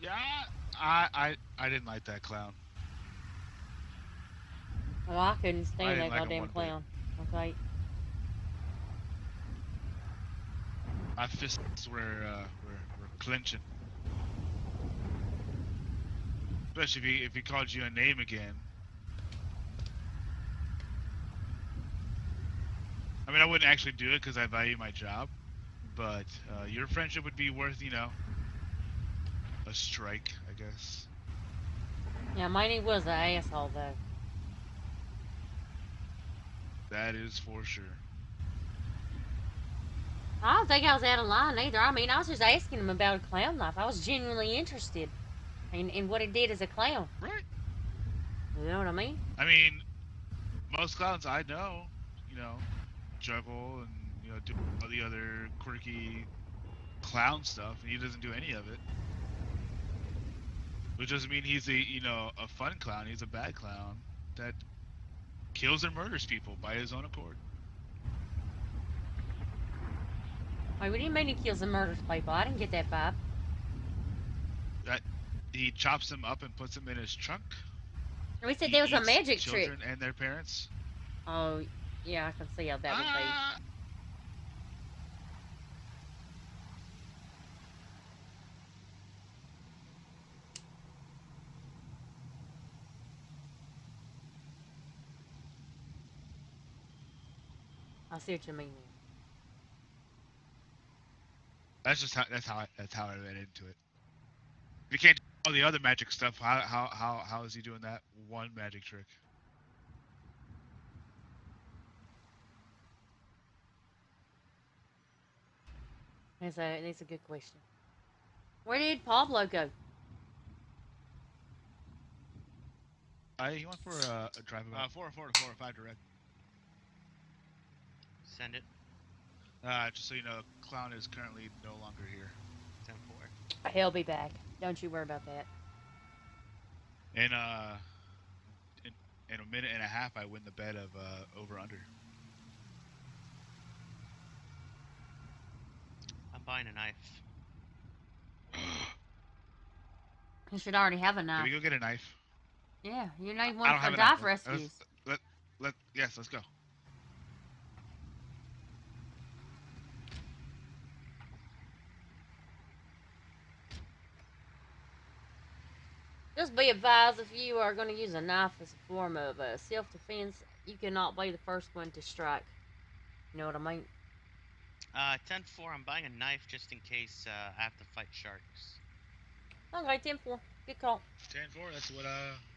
Yeah, I didn't like that clown. Well, I couldn't I stand didn't that like him goddamn one bit. clown. Okay. My fists were clenching. Especially if he called you a name again. I mean, I wouldn't actually do it because I value my job, but your friendship would be worth, a strike, I guess. Yeah, mine was an asshole though. That is for sure. I don't think I was out of line either. I mean, I was just asking him about a clown life. I was genuinely interested in what it did as a clown. Right. You know what I mean? I mean, most clowns I know, juggle and do all the other quirky clown stuff, and he doesn't do any of it. Which doesn't mean he's a fun clown. He's a bad clown that kills and murders people by his own accord. Wait, what do you mean he kills and murders people? I didn't get that vibe. That he chops them up and puts them in his trunk. We said He there was a eats magic trick. children and their parents. Oh, yeah, I can see how that would be. I see what you mean. That's how I read into it. If you can't do all the other magic stuff, how is he doing that one magic trick? That's a good question. Where did Pablo go? He went for a drive about 404 to 405 direct. Send it. Just so you know, Clown is currently no longer here. 10-4. He'll be back. Don't you worry about that. In in a minute and a half, I win the bet of over under. I'm buying a knife. You should already have a Can knife. we go get a knife? Yeah, you need I one don't for have a dive knife. rescues. Let's go. Just be advised, if you are going to use a knife as a form of self-defense, you cannot be the first one to strike. You know what I mean? 10-4. I'm buying a knife just in case I have to fight sharks. Okay, 10-4. Good call. 10-4. That's what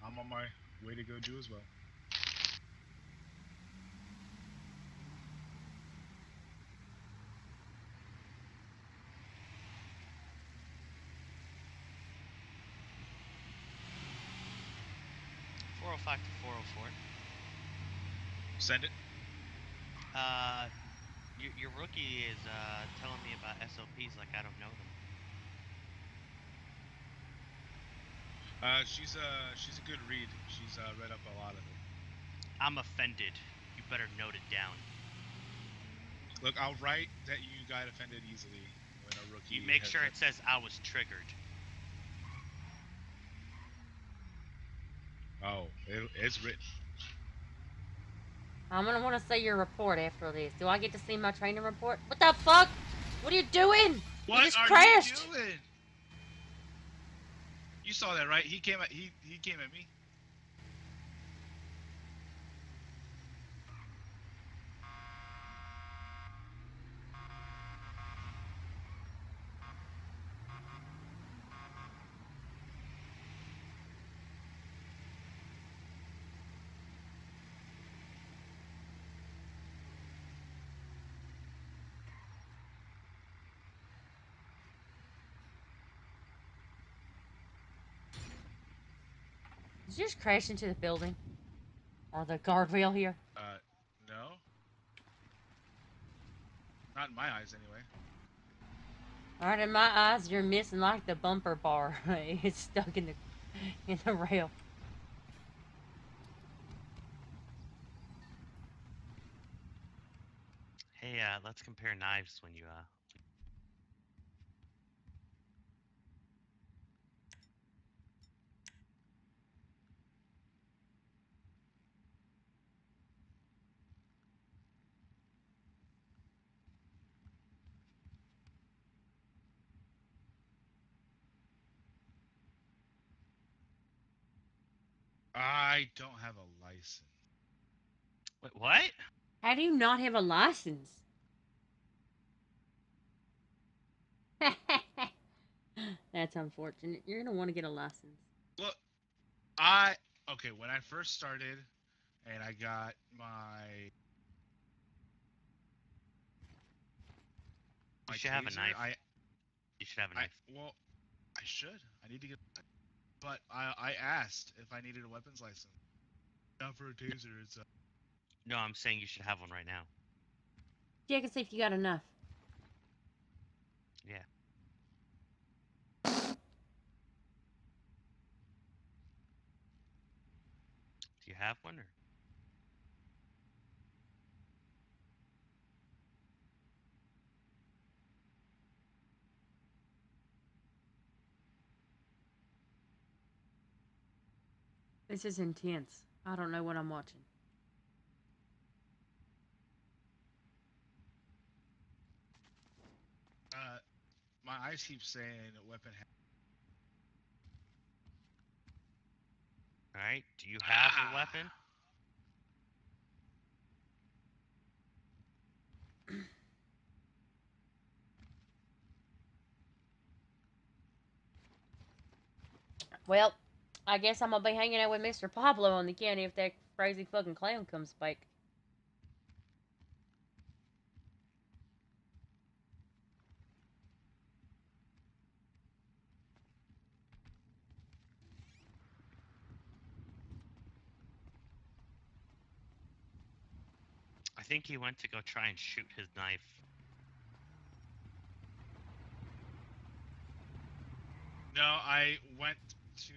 I'm on my way to go do as well. .405 to 404. Send it. Your rookie is telling me about SOPs like I don't know them. She's a good read. She's read up a lot of it. I'm offended. You better note it down. Look, I'll write that you got offended easily when a rookie. You make sure it says I was triggered. Oh, it's written. I'm going to want to see your report after this. Do I get to see my training report? What the fuck? What are you doing? What you just are crashed. you doing? You saw that, right? He came at me. Did you just crash into the building? Or the guardrail here? No. Not in my eyes, anyway. Alright, in my eyes, you're missing like the bumper bar. It's stuck in the rail. Hey, let's compare knives when you I don't have a license. Wait, what? How do you not have a license? That's unfortunate. You're gonna want to get a license. Look, okay. When I first started, and I got my You should have a taser, knife. You should have a knife. well, I should. I need to get, but I asked if I needed a weapons license. Not for a taser. It's No, I'm saying you should have one right now. Check and see if you got enough. Yeah. Do you have one or? This is intense. I don't know what I'm watching. my eyes keep saying weapon. All right. Do you have a weapon? Well, I guess I'm gonna be hanging out with Mr. Pablo on the county if that crazy fucking clown comes back. I think he went to go try and shoot his knife. No, I went to.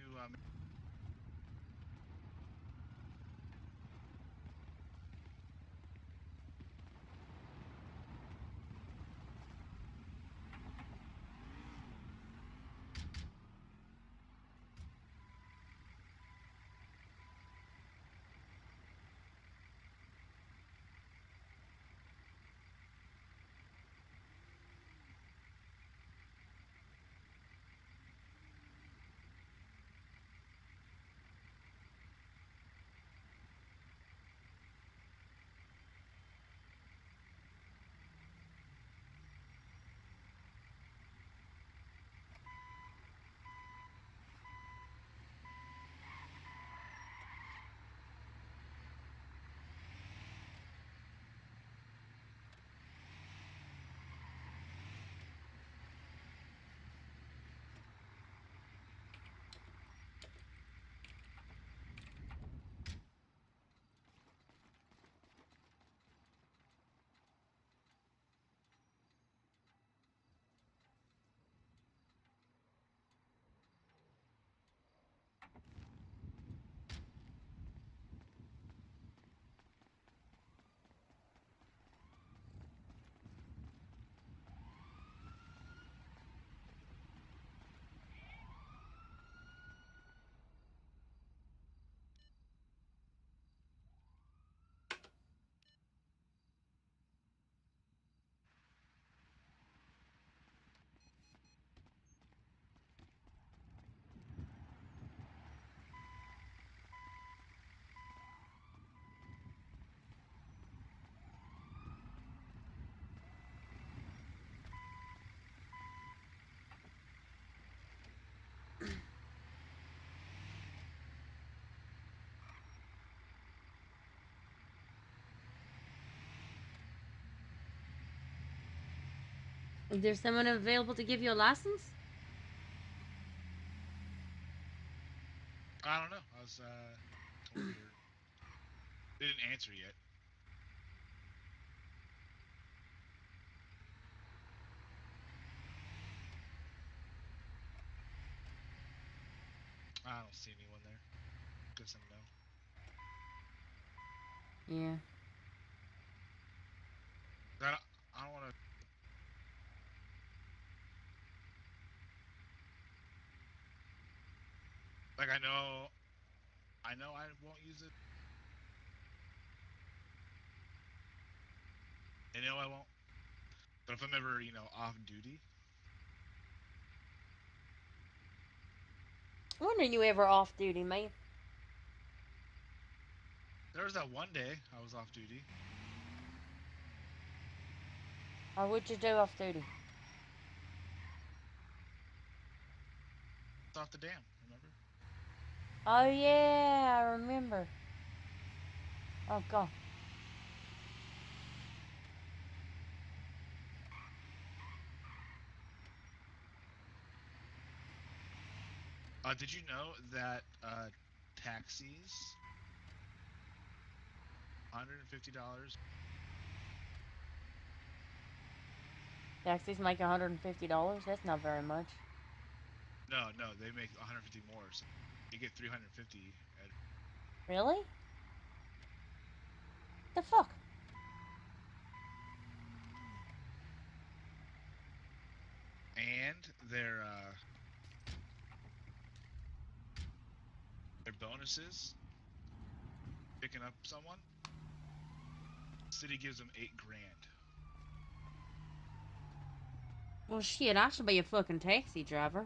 Is there someone available to give you a license? I don't know. I was told they didn't answer yet. I don't see anyone there. Guess I'm no. Yeah. I don't want to. Like I know I won't use it. I know I won't. But if I'm ever, off duty, When are you ever off duty, man? There was that one day I was off duty. Or what'd you do off duty? It's off the dam, remember? Oh yeah, I remember. Oh god. Did you know that taxis, $150? Taxis make $150. That's not very much. No, they make 150 more. So you get 350. Really? The fuck? And their bonuses, picking up someone, the city gives them $8,000. Well, shit, I should be a fucking taxi driver.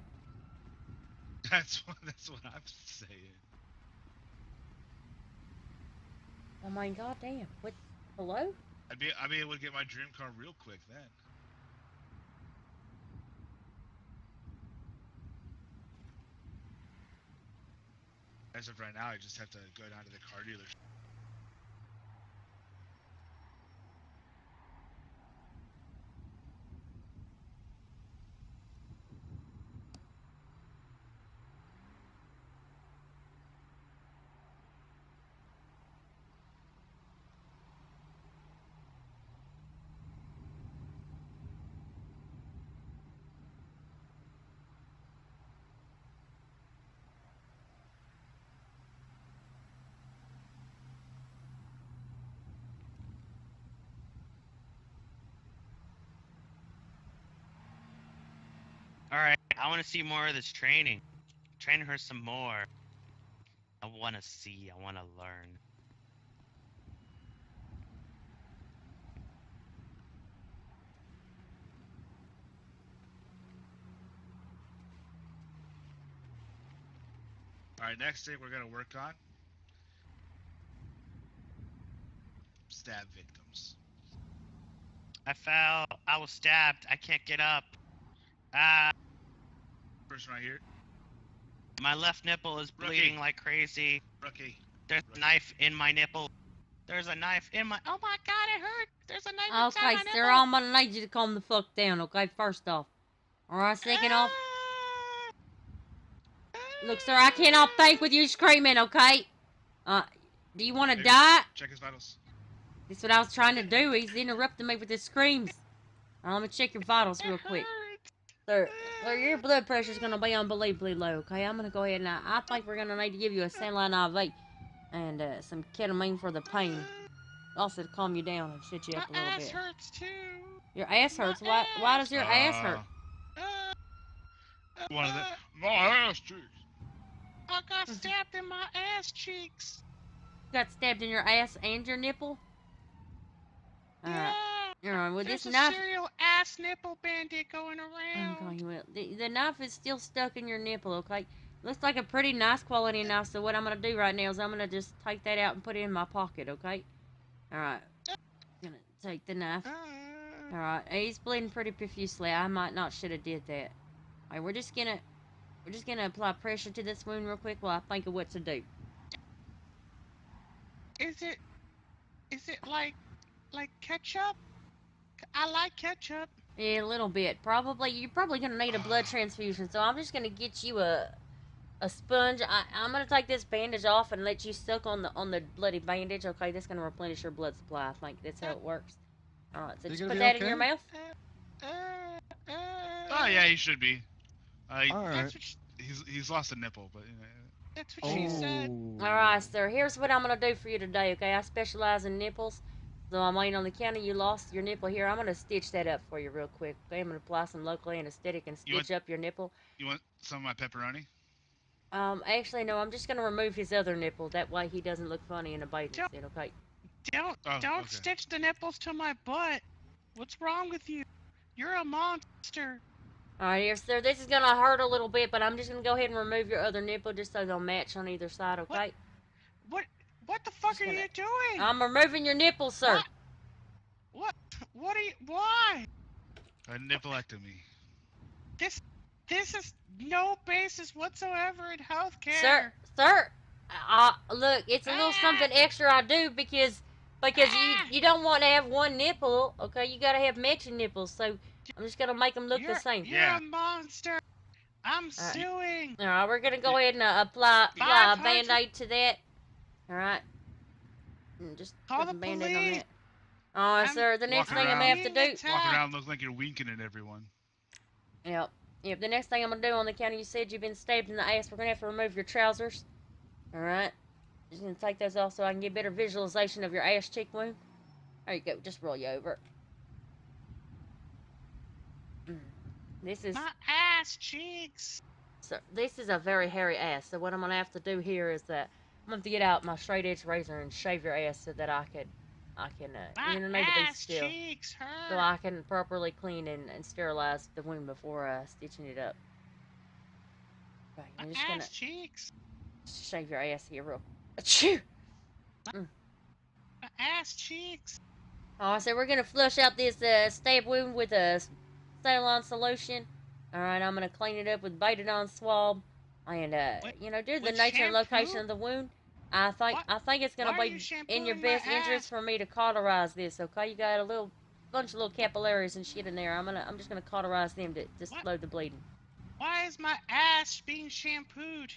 That's what I'm saying. Oh my god, damn. What? Hello? I'd be able to get my dream car real quick then. As of right now, I just have to go down to the car dealership. Alright, I want to see more of this training. Train her some more. I want to see. I want to learn. Alright, next thing we're gonna work on, stab victims. I fell. I was stabbed. I can't get up. Ah, Person right here, my left nipple is bleeding like crazy. Rookie. There's a knife in my nipple. There's a knife in my. Oh my god, it hurt. There's a knife inside Okay, my sir, nipple. I'm gonna need you to calm the fuck down, okay? First off. Alright, second off. Look, sir, I cannot think with you screaming, okay? Do you want to die? Check his vitals. That's what I was trying to do. He's interrupting me with his screams. Let me check your vitals real quick. Sir, your blood pressure's gonna be unbelievably low, okay? I'm gonna go ahead and I think we're gonna need to give you a saline IV and some ketamine for the pain. Also to calm you down and shut you up a little bit. My ass hurts too. Your ass hurts? Why does your ass hurt? One of the my ass cheeks. I got stabbed in my ass cheeks. You got stabbed in your ass and your nipple? Yeah. Alright, well There's this a knife... serial ass nipple bandit going around. Okay, well, the knife is still stuck in your nipple, okay? Looks like a pretty nice quality knife, so what I'm gonna do right now is I'm gonna just take that out and put it in my pocket, okay? Alright. Gonna take the knife. Alright, he's bleeding pretty profusely. I might not should have did that. Alright, we're just gonna apply pressure to this wound real quick while I think of what to do. Is it like ketchup? I like ketchup. Yeah, a little bit. You're probably gonna need a blood transfusion, so I'm just gonna get you a sponge. I'm gonna take this bandage off and let you suck on the bloody bandage. Okay, that's gonna replenish your blood supply. I think that's how it works. All right, so just put that in your mouth. Oh yeah, he should be. Alright. He's lost a nipple, but you know. That's what she said. All right, sir. Here's what I'm gonna do for you today. Okay, I specialize in nipples, so I'm waiting on the counter. You lost your nipple here. I'm gonna stitch that up for you real quick. Okay, I'm gonna apply some local anesthetic and stitch up your nipple. You want some of my pepperoni? Actually, no. I'm just gonna remove his other nipple. That way he doesn't look funny in a bathing suit. Okay. Don't stitch the nipples to my butt. What's wrong with you? You're a monster. Alright, here, sir. This is gonna hurt a little bit, but I'm just gonna go ahead and remove your other nipple just so they'll match on either side, okay? What the fuck Just are gonna- you doing? I'm removing your nipples, sir. What? What are you? Why? A nippleectomy. This is no basis whatsoever in healthcare. Sir, look, it's a little something extra I do because you don't want to have one nipple, okay? You gotta have matching nipples, so I'm just gonna make them look the same. You're Yeah. a monster. I'm suing. All right, we're gonna go ahead and apply a 500 band-aid to that. All right, and just Call put the the band-aid on police. that. All right, I'm sir. The next walking thing I'm gonna have to being do. Walking attacked. around looking like you're winking at everyone. Yep. Yep. The next thing I'm gonna do on the counter, you said you've been stabbed in the ass. We're gonna have to remove your trousers. All right. Just gonna take those off so I can get better visualization of your ass cheek wound. There you go. Just roll you over. This is My ass cheeks. so. This is a very hairy ass. So what I'm gonna have to do here is that I'm gonna have to get out my straight edge razor and shave your ass so that I can My you know, need to be ass still. cheeks hurt. So I can properly clean and sterilize the wound before stitching it up. Okay, I'm My just gonna ass cheeks. shave your ass here real. Achoo! My ass cheeks. Alright, so we're gonna flush out this stab wound with a saline solution. Alright, I'm gonna clean it up with betadine swab. And you know, due to the with nature and location shampoo? of the wound, I think it's gonna Why are be you in your shampooing best my interest ass? for me to cauterize this, okay? You got a little bunch of little capillaries and shit in there. I'm just gonna cauterize them to What? slow the bleeding. Why is my ass being shampooed?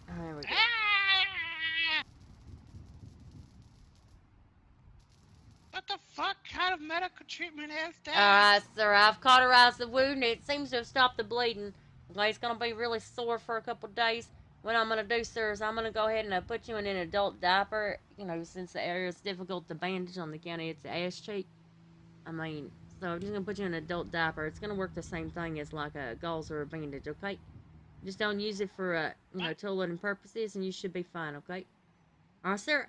There we go. Ah! What the fuck kind of medical treatment is that? Alright, sir, I've cauterized the wound. It seems to have stopped the bleeding. Okay, it's gonna be really sore for a couple days. What I'm gonna do, sir, is I'm gonna go ahead and put you in an adult diaper. You know, since the area is difficult to bandage on the county, it's the ass cheek. I mean, so I'm just gonna put you in an adult diaper. It's gonna work the same thing as like a gauze or a bandage, okay? Just don't use it for you know, toileting purposes, and you should be fine, okay? Alright, sir.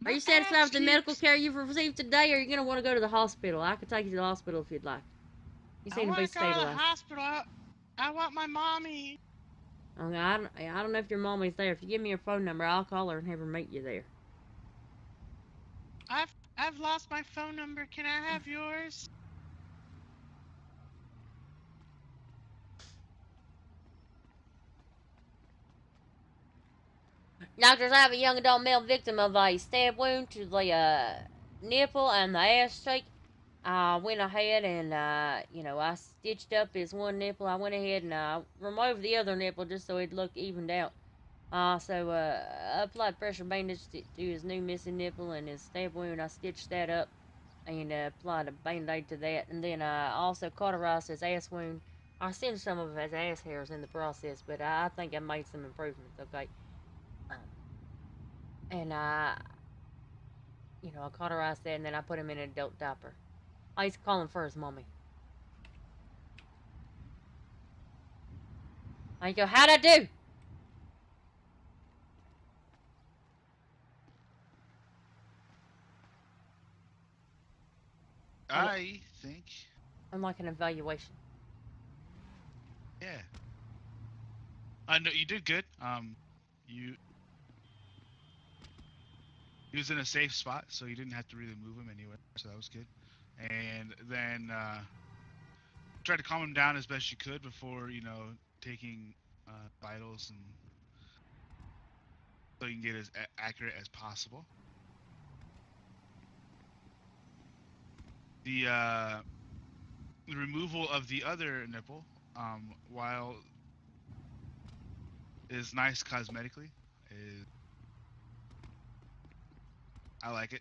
Are you satisfied with the medical care you've received today, or are you gonna want to go to the hospital? I could take you to the hospital if you'd like. You I seem to want be to go to the stabilized. hospital. I want my mommy. Okay, I don't know if your mommy's there. If you give me your phone number, I'll call her and have her meet you there. I've lost my phone number. Can I have yours? Doctors, I have a young adult male victim of a stab wound to the nipple and the ass cheek. I went ahead and, you know, I stitched up his one nipple. I went ahead and removed the other nipple just so it looked evened out. So I applied pressure bandage to his new missing nipple and his stab wound. I stitched that up and applied a band-aid to that. And then I also cauterized his ass wound. I singed some of his ass hairs in the process, but I think I made some improvements, okay? And you know, I cauterized that and then I put him in an adult diaper. Oh, he's calling for his mommy. I go, how'd I do? I think, I'm like an evaluation. yeah. No, you did good. You he was in a safe spot, so you didn't have to really move him anywhere, so that was good. And then tried to calm him down as best you could before, you know, taking vitals, and so you can get as accurate as possible. The removal of the other nipple, while is nice cosmetically, is I like it.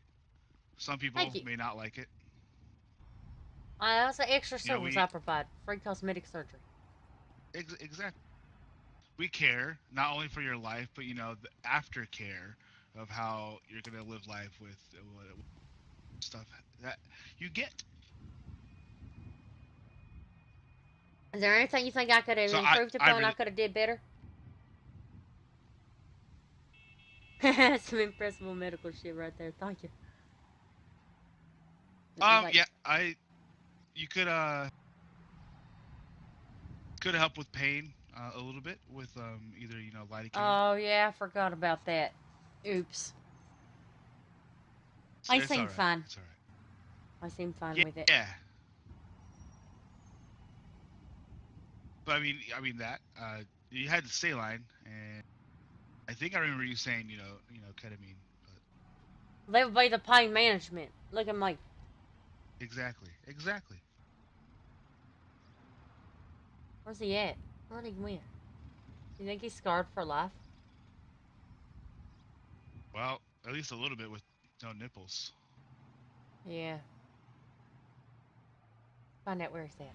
Some people Thank you. may not like it. That's an extra You know, service I provide. Free cosmetic surgery. Exactly. We care not only for your life, but you know the aftercare of how you're gonna live life with stuff that you get. Is there anything you think I could have So improved I upon? I really, could have did better? Some impressive medical shit right there. Thank you. yeah, you could have helped with pain. a little bit with either lidocaine. Oh yeah, I forgot about that. Oops. I It's seem all right. fine. It's all right. I seem fine Yeah, with it. yeah. But I mean that you had the saline, and I think I remember you saying ketamine, but That would be the pain management. Look at me. exactly. Where's he at? Where'd he went? You think he's scarred for life? Well, at least a little bit with no nipples. Yeah. Find out where he's at.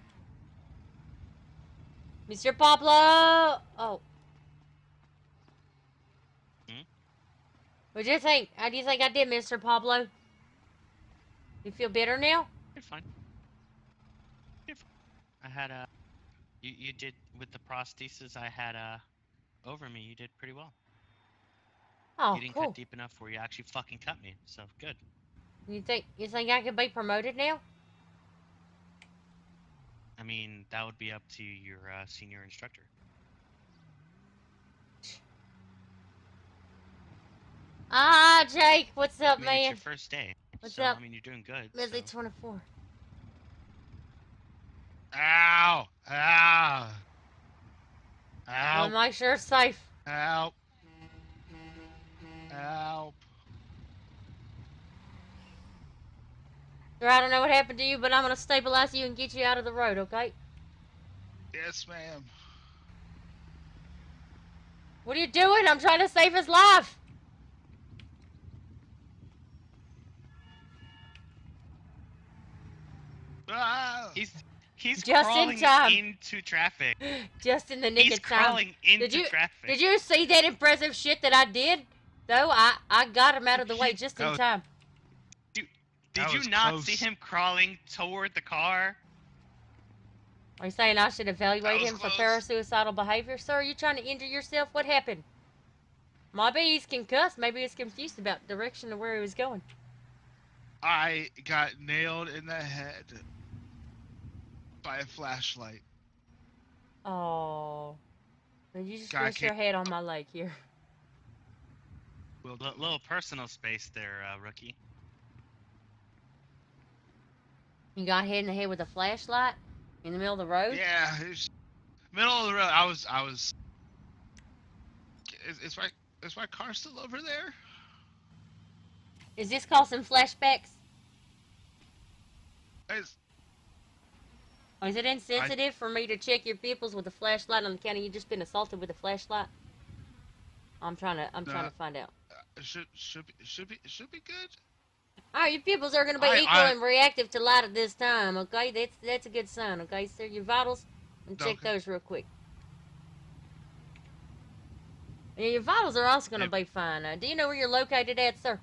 Mr. Pablo! Oh. Hmm? What do you think? How do you think I did, Mr. Pablo? You feel better now? You're fine. You're fine. I had a. You did with the prosthesis I had over me. You did pretty well. Oh, You didn't cool. cut deep enough where you actually fucking cut me. So good. You think I could be promoted now? I mean, that would be up to your senior instructor. Ah, Jake, what's up, I mean, it's your man? first day. What's So, up? I mean, you're doing good. Busy So. 24. Ow! Ow! I'll Help! make sure it's safe. Help! Help! Sir, I don't know what happened to you, but I'm gonna stabilize you and get you out of the road, okay? Yes, ma'am. What are you doing? I'm trying to save his life. Ah! He's Just in crawling time. into traffic. Just in the nick He's of time. crawling into traffic. Did you see that impressive shit that I did? Though I got him out of the way just in time. Did you not see him crawling toward the car? Are you saying I should evaluate him for close. parasuicidal behavior? Sir, are you trying to injure yourself? What happened? Maybe he's concussed. Maybe he's confused about the direction of where he was going. I got nailed in the head by a flashlight. Oh. You just Guy rest your head on my leg here. Little personal space there, rookie. You got hit in the head with a flashlight in the middle of the road? Yeah, it's middle of the road. I was. Is my car still over there? Is this causing flashbacks? Or is it insensitive for me to check your pupils with a flashlight on the counter? You just been assaulted with a flashlight? I'm trying to find out. Should be good. Alright, your pupils are going to be equal and reactive to light at this time, okay? That's a good sign, okay? So your vitals, and check those real quick. And your vitals are also going to be fine. Do you know where you're located at, sir?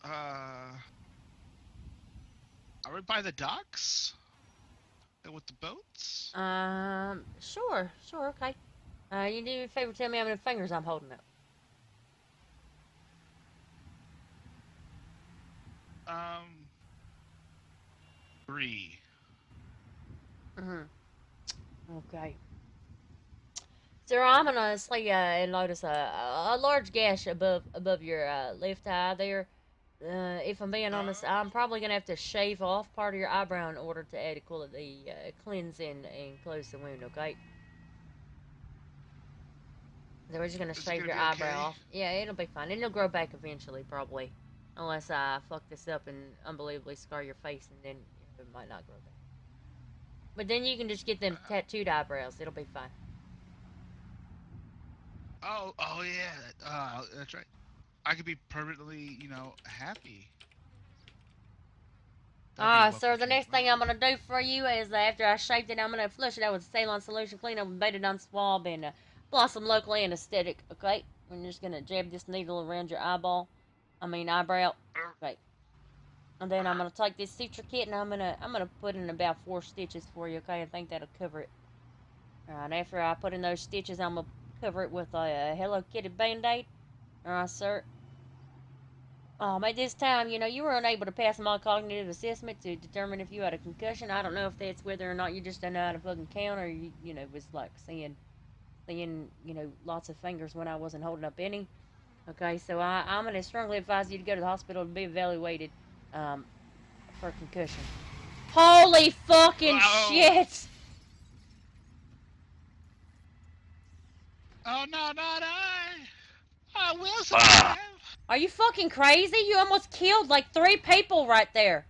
Are we by the docks? And with the boats? Sure, okay. You do me a favor, tell me how many fingers I'm holding up. 3. Okay. Sir, I'm gonna notice a large gash above your left eye there. If I'm being honest, I'm probably gonna have to shave off part of your eyebrow in order to adequately cleanse and close the wound. Okay. So we're just gonna shave your eyebrow off. Yeah, it'll be fine. It'll grow back eventually, probably, unless I fuck this up and unbelievably scar your face, and then it might not grow back. But then you can just get them tattooed eyebrows. It'll be fine. Oh yeah. That's right. I could be permanently, happy. Sir, the next thing I'm going to do for you is after I shaped it, I'm going to flush it out with saline solution, clean up with betadine swab, and apply some local anesthetic, okay? We're just going to jab this needle around your eyebrow. Okay. And then I'm going to take this suture kit, and I'm gonna put in about 4 stitches for you, okay? I think that'll cover it. Alright, after I put in those stitches, I'm going to cover it with a Hello Kitty Band-Aid. Alright, sir. At this time, you were unable to pass my cognitive assessment to determine if you had a concussion. I don't know if that's whether or not you just don't know how to fucking count, or you was like seeing, lots of fingers when I wasn't holding up any. Okay, so I'm gonna strongly advise you to go to the hospital to be evaluated, for concussion. Holy fucking shit! Oh no, not I! I will survive! Are you fucking crazy? You almost killed like 3 people right there.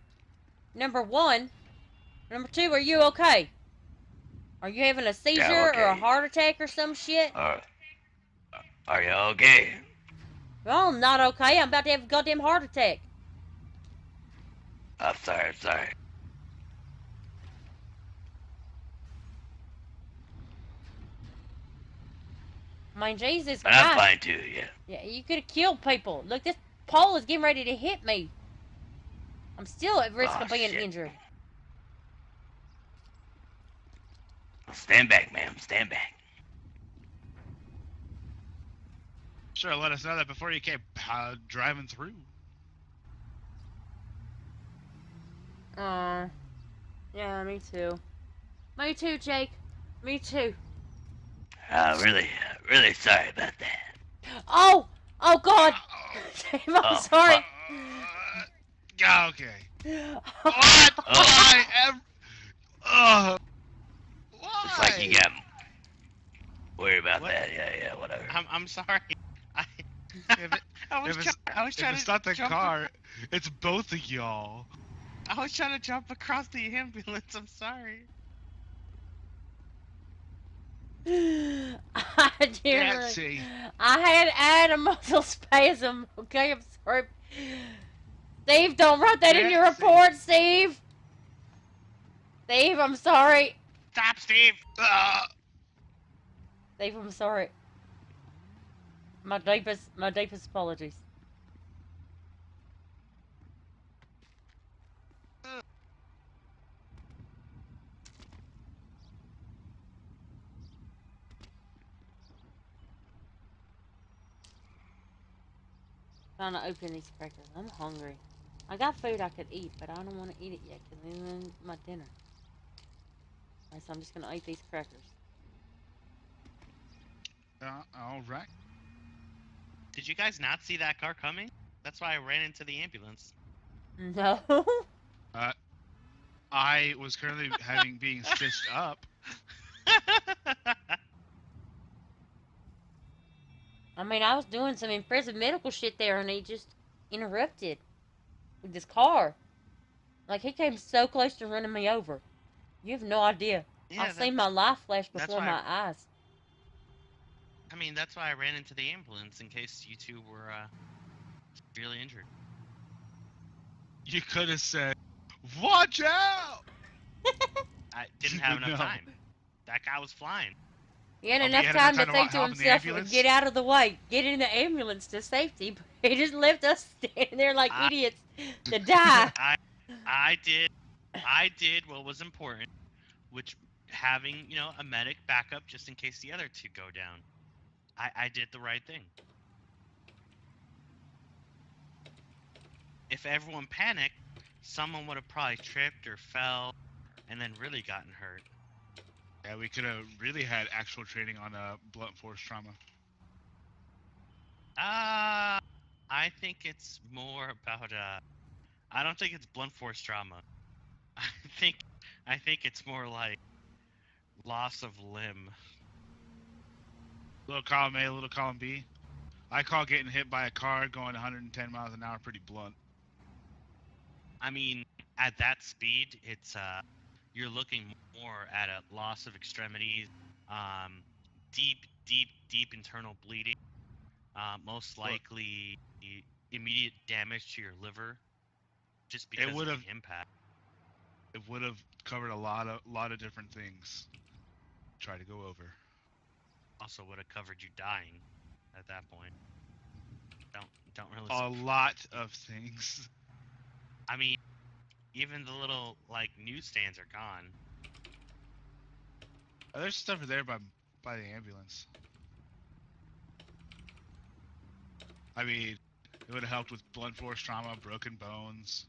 Number 1. Number 2, are you okay? Are you having a seizure or a heart attack or some shit? Are you okay? Well, I'm not okay. I'm about to have a goddamn heart attack. I'm sorry. I mean, Jesus But Christ. I'm fine too, yeah. Yeah, you could have killed people. Look, this pole is getting ready to hit me. I'm still at risk of being injured. Stand back, ma'am. Stand back. Sure, let us know that before you came driving through. Yeah, me too. Me too, Jake. Me too. Really sorry about that. Oh God. Dave, I'm sorry. Okay. What? Why? Why? Looks like you got worried about that. Yeah, whatever. I'm sorry. I was trying to. It's not the car. It's both of y'all. I was trying to jump across the ambulance. I'm sorry. I had a muscle spasm. Okay, I'm sorry. Steve, don't write that in your report, Steve. Steve, I'm sorry. Stop, Steve. Steve, I'm sorry. My deepest apologies. Trying to open these crackers. I'm hungry. I got food I could eat, but I don't want to eat it yet because then my dinner. Alright, so I'm just gonna eat these crackers. All right. Did you guys not see that car coming? That's why I ran into the ambulance. No. I was currently being stitched up. I mean, I was doing some impressive medical shit there, and he just interrupted with this car. Like, he came so close to running me over. You have no idea. Yeah, I've seen my life flash that's before why my eyes. I mean, that's why I ran into the ambulance, in case you two were severely injured. You could have said, "Watch out!" I didn't have enough time. That guy was flying. He had enough time to think to himself, get out of the way, get in the ambulance to safety. But he just left us standing there like idiots to die. I did what was important, which having, a medic backup just in case the other two go down. I did the right thing. If everyone panicked, someone would have probably tripped or fell and then really gotten hurt. Yeah, we could have really had actual training on blunt force trauma. I think it's more about I don't think it's blunt force trauma. I think it's more like loss of limb. Little column A, little column B. I call getting hit by a car going 110 miles an hour pretty blunt. I mean, at that speed, it's you're looking more at a loss of extremities, deep internal bleeding, most likely immediate damage to your liver, just because of the impact. It would have covered a lot of different things. Try to go over. Also would have covered you dying at that point. Don't really. A lot of things. I mean, even the little newsstands are gone. There's stuff there by the ambulance. I mean, It would have helped with blunt force trauma, broken bones,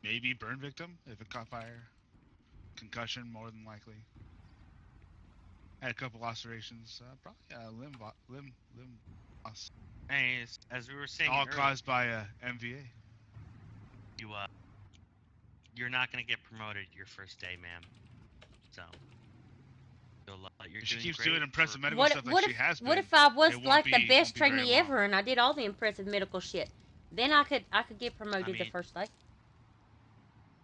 maybe burn victim if it caught fire, concussion more than likely. Had a couple lacerations, probably limb loss. Hey, as we were saying All earlier, caused by a MVA. you're not gonna get promoted your first day, ma'am. So you're If she doing keeps great doing impressive for- medical stuff like she has been. What if I was it won't like be- the best won't be very trainee long. ever and I did all the impressive medical shit? Then I could get promoted the mean- first day.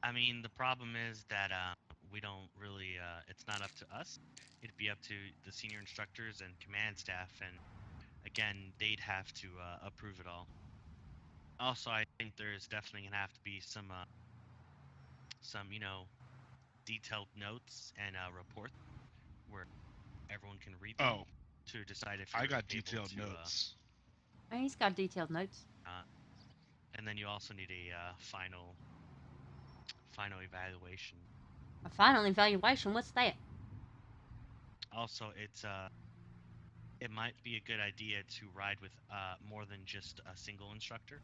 I mean, the problem is that we don't really. It's not up to us. It'd be up to the senior instructors and command staff, and again, they'd have to approve it all. Also, I think there's definitely gonna have to be some detailed notes and reports where everyone can read them Oh, to decide if you're I got able detailed to, notes. And he's got detailed notes. And then you also need a final evaluation. A final evaluation. What's that? Also, it might be a good idea to ride with more than just a single instructor.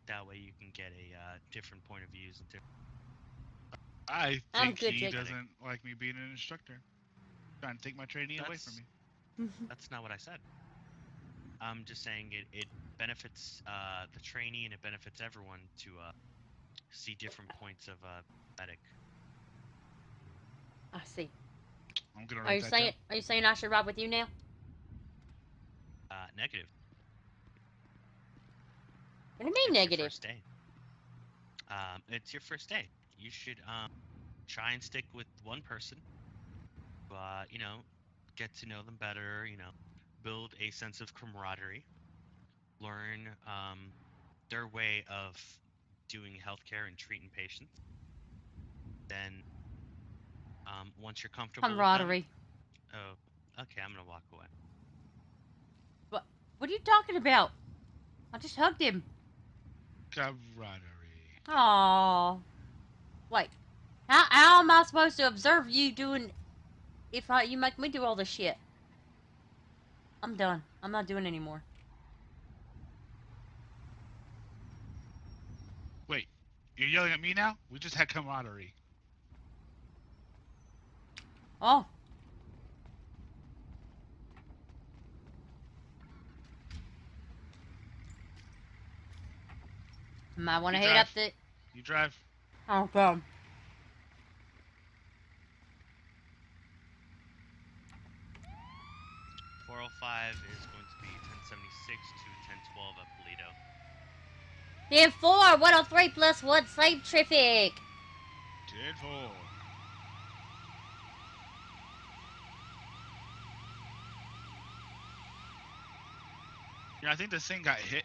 That way you can get a different point of views and different. I I'm think good, he Jake. doesn't like me being an instructor. Trying to take my training away from me. That's not what I said. I'm just saying it benefits the trainee and it benefits everyone to see different points of medic. I see. I'm gonna Are write you that saying down. are you saying I should ride with you now? Negative. What do you mean It's your negative? first day. It's your first day. You should try and stick with one person. Get to know them better. Build a sense of camaraderie. Learn their way of doing healthcare and treating patients. Then, once you're comfortable Camaraderie. with them, okay, I'm gonna walk away. What are you talking about? I just hugged him. Camaraderie. Aww. Wait. How am I supposed to observe you doing if you make me do all this shit? I'm done. I'm not doing anymore. Wait, you're yelling at me now? We just had camaraderie. Oh. Might want to You head up drive. the... You drive. Oh, God. .405 is going to be 1076 to 1012 at Polito. 10-4, 103 plus 1, same traffic. 10-4. Yeah, I think this thing got hit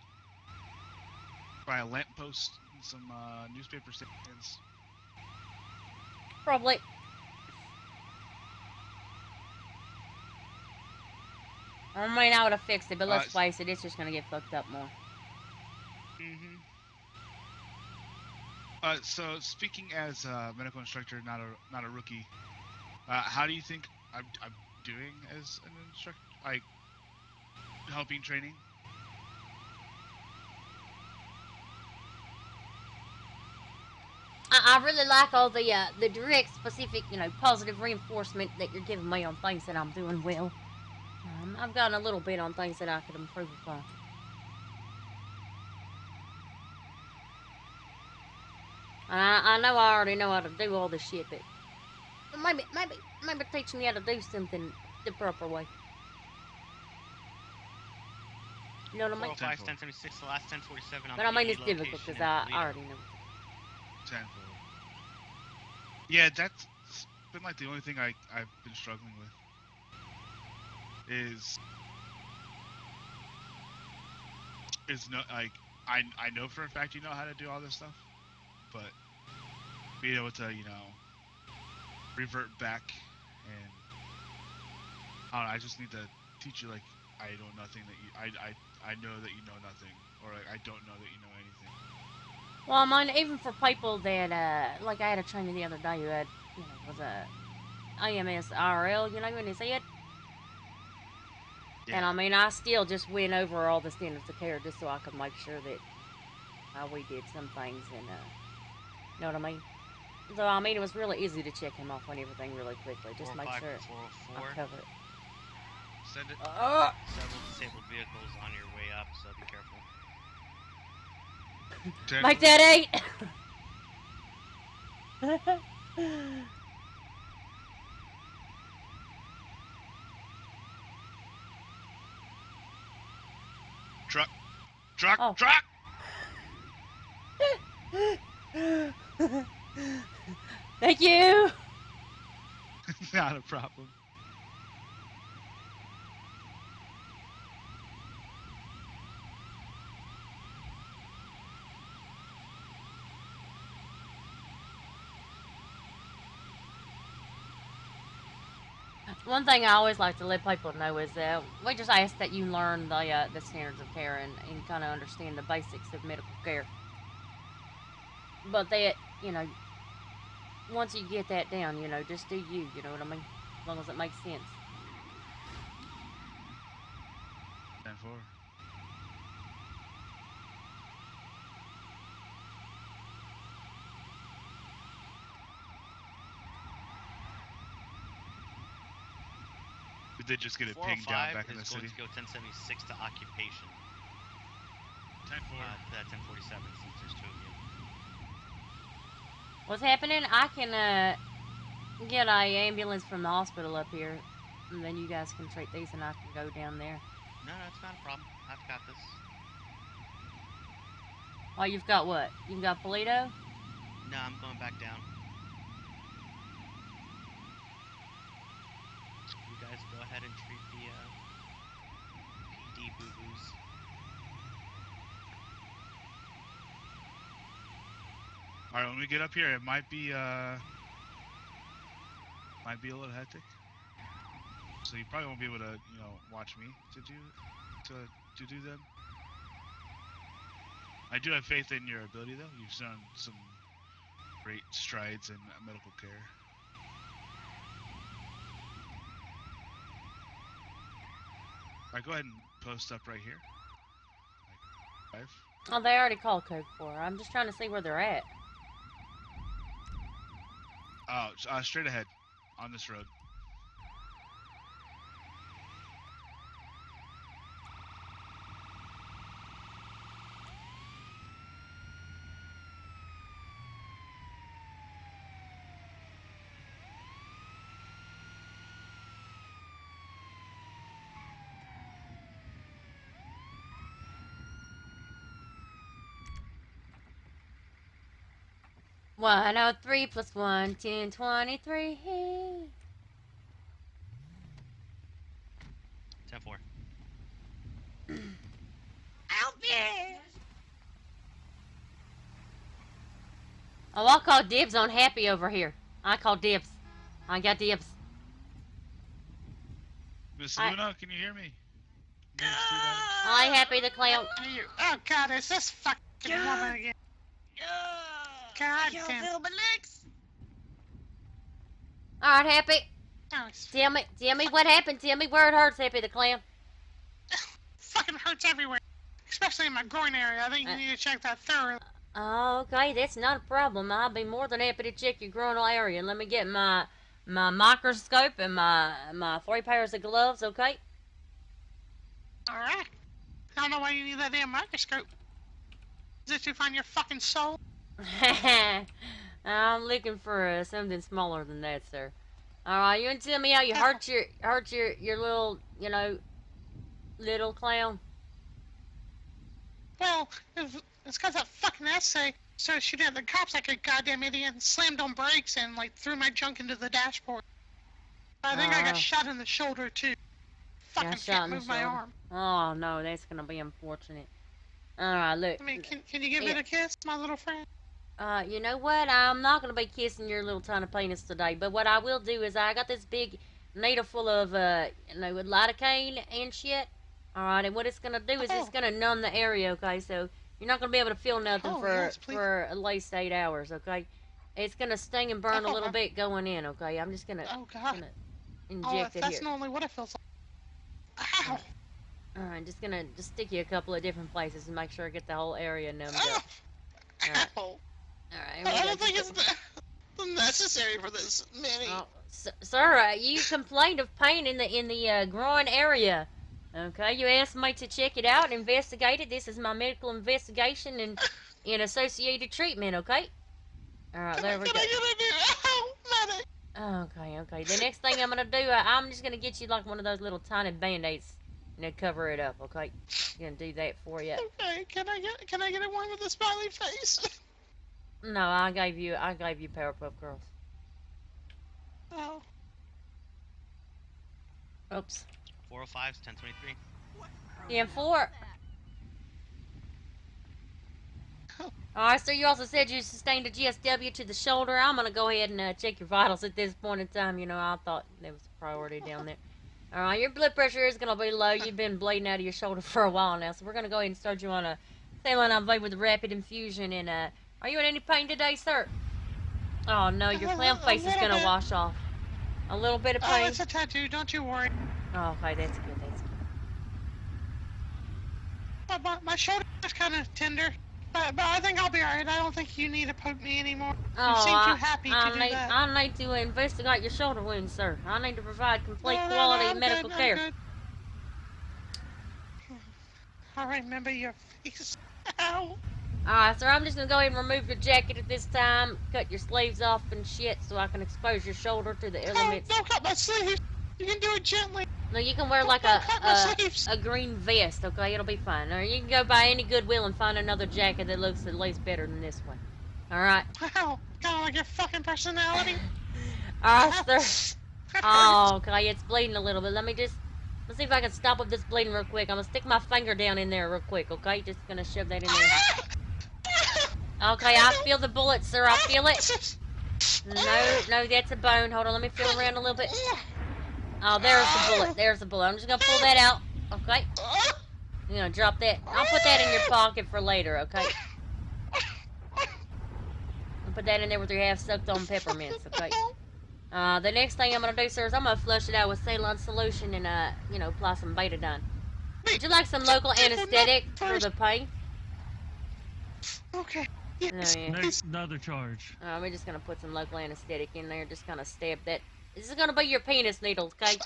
by a lamppost and some newspaper stands. Probably. I mean, I would have fixed it, but let's face it, it's just going to get fucked up more. Mm-hmm. So speaking as a medical instructor, not a rookie, how do you think I'm doing as an instructor? Like helping training? I really like all the direct, specific, positive reinforcement that you're giving me on things that I'm doing well. I've gotten a little bit on things that I could improve upon. I know I already know how to do all this shit, but maybe teach me how to do something the proper way. You know what I mean? 405, 1076, the last 1047 on But I mean, PD it's difficult location because in I Polito. already know. 10-4. Yeah, that's been like the only thing I've been struggling with. Is no like I know for a fact you know how to do all this stuff, but being able to revert back and I just need to teach you like I know nothing that you I know that you know nothing, or like I don't know that you know anything. Well, I mean, even for people that, like I had a trainer the other day who had, was a EMS RL, and he said, And I mean, I still just went over all the standards of care just so I could make sure that we did some things, and you know what I mean. So I mean, it was really easy to check him off on everything really quickly. Just make sure 405 I cover it. Send it. Several disabled vehicles on your way up, so be careful. Make that 8. Truck! Oh. Truck! Thank you! Not a problem. One thing I always like to let people know is we just ask that you learn the standards of care and kind of understand the basics of medical care. But that, you know, once you get that down, you know, just do you know what I mean? As long as it makes sense. 10-4. We did just get it pinged down back in the city. 405 is going to go 1076 to occupation. 10-4. 1047 since there's 2 of you. What's happening? I can get a ambulance from the hospital up here, and then you guys can treat these, and I can go down there. No, it's not a problem. I've got this. Oh, you've got what? You've got Polito? No, I'm going back down. You guys go ahead and treat the PD boo-boos. Alright, when we get up here, it might be a little hectic. So you probably won't be able to, you know, watch me to do them. I do have faith in your ability, though. You've shown some great strides in medical care. Alright, go ahead and post up right here. Like 5. Oh, they already called code 4. I'm just trying to see where they're at. Oh, straight ahead on this road. One, 103 plus 1, 1023. 10-4. Help me! Oh, I'll call dibs on Happy over here. I call dibs. I got dibs. Miss Luna, can you hear me? Hi, Happy the Clown. Oh God, is this fucking woman again? God damn. Alright, Happy. Oh, Tell me what happened. Tell me where it hurts, Happy the Clown. fucking hurts everywhere, especially in my groin area. I think you need to check that thoroughly. Okay, that's not a problem. I'll be more than happy to check your groinal area. Let me get my microscope and my 3 pairs of gloves, okay? Alright. I don't know why you need that damn microscope. Is it to find your fucking soul? I'm looking for something smaller than that, sir. Alright, you want to tell me how you hurt your little, you know, little clown? Well, it's because that fucking essay started shooting at the cops like a goddamn idiot and slammed on brakes and, like, threw my junk into the dashboard. I think I got shot in the shoulder, too. Fucking can't move my arm. Oh, no, that's gonna be unfortunate. Alright, look. I mean, can you give it a kiss, my little friend? You know what? I'm not gonna be kissing your little tiny penis today, but what I will do is I got this big needle full of, you know, with lidocaine and shit. Alright, and what it's gonna do is it's gonna numb the area, okay? So you're not gonna be able to feel nothing for at least 8 hours, okay? It's gonna sting and burn a little bit going in, okay? I'm just gonna, gonna inject it that's here. normally what it feels Ow! Alright, just gonna stick you a couple of different places and make sure I get the whole area numbed Ow! up. Alright. Ow! Alright, I don't think it's necessary for this, Minnie. Oh, sir, you complained of pain in the groin area. Okay, you asked me to check it out and investigate it. This is my medical investigation and associated treatment, okay? Alright, there we go. Can I get in here? Ow, medic! Okay. The next thing I'm gonna do, I'm just gonna get you like one of those little tiny band-aids and cover it up, okay? I'm gonna do that for you. Okay, can I get one with a smiley face? No, I gave you Powerpuff Girls. Oh. Oops. 405's 1023. Yeah, 4. Alright, so you also said you sustained a GSW to the shoulder. I'm gonna go ahead and check your vitals at this point in time. You know, I thought there was a priority down there. Alright, your blood pressure is gonna be low. You've been bleeding out of your shoulder for a while now, so we're gonna go ahead and start you on a saline IV with a rapid infusion. And are you in any pain today, sir? Oh no, your clown face is gonna wash off. A little bit of pain. Oh, it's a tattoo. Don't you worry. Oh, okay, that's good. My shoulder is kind of tender, but I think I'll be alright. I don't think you need to poke me anymore. You seem too happy to do that. I need to investigate your shoulder wound, sir. I need to provide complete quality medical care. I'm good. I remember your face. Ow. Alright, sir, I'm just gonna go ahead and remove your jacket at this time, cut your sleeves off and shit so I can expose your shoulder to the elements. Don't cut my sleeves. You can do it gently. No, you can wear like a green vest, okay? It'll be fine. Or you can go by any Goodwill and find another jacket that looks at least better than this one. Alright? Wow, kind of like your fucking personality. Alright, sir. Oh, okay, it's bleeding a little bit. Let's see if I can stop with this bleeding real quick. I'm gonna stick my finger down in there real quick, okay? Just gonna shove that in there. Okay, I feel the bullet, sir. I feel it. No, that's a bone. Hold on, let me feel around a little bit. Oh, there's the bullet. I'm just gonna pull that out, okay? I'm gonna drop that. I'll put that in your pocket for later, okay? I'll put that in there with your half-sucked on peppermints, okay? The next thing I'm gonna do, sir, is I'm gonna flush it out with saline solution and, apply some betadine. Would you like some local anesthetic for the pain? Okay. Yes. No, yeah. Next, another charge. We're just gonna put some local anesthetic in there, just kind of stab that. This is gonna be your penis needle, okay?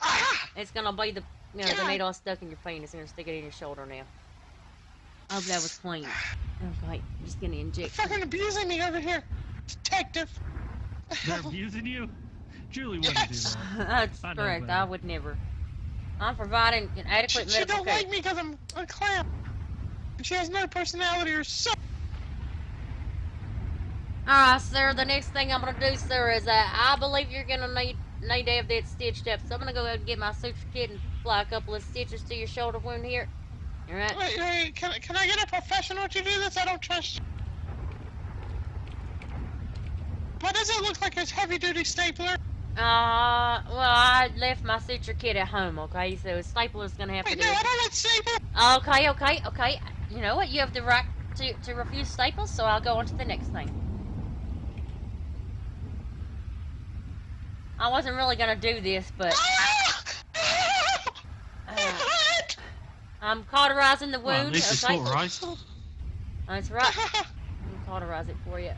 It's gonna be the needle stuck in your penis. I'm gonna stick it in your shoulder now. I hope that was clean. Okay, I'm just gonna inject. Fucking abusing me over here, detective. They're abusing you? Julie wouldn't do that. That's correct. I would never. I'm providing an adequate She medical don't care. like me because I'm a clown. She has no personality or so. Alright, sir, the next thing I'm gonna do, sir, is I believe you're gonna need to have that stitched up. So I'm gonna go ahead and get my suture kit and apply a couple of stitches to your shoulder wound here. Alright? Wait, can I get a professional to do this? I don't trust you. Why does it look like it's heavy-duty stapler? Well, I left my suture kit at home, okay? So a stapler's gonna have to Wait, do no, it. I don't like stapler. Okay. You know what? You have the right to refuse staples, so I'll go on to the next thing. I wasn't really gonna do this, but I'm cauterizing the wound. Well, at least it's okay? cauterized. That's right. I'll cauterize it for you.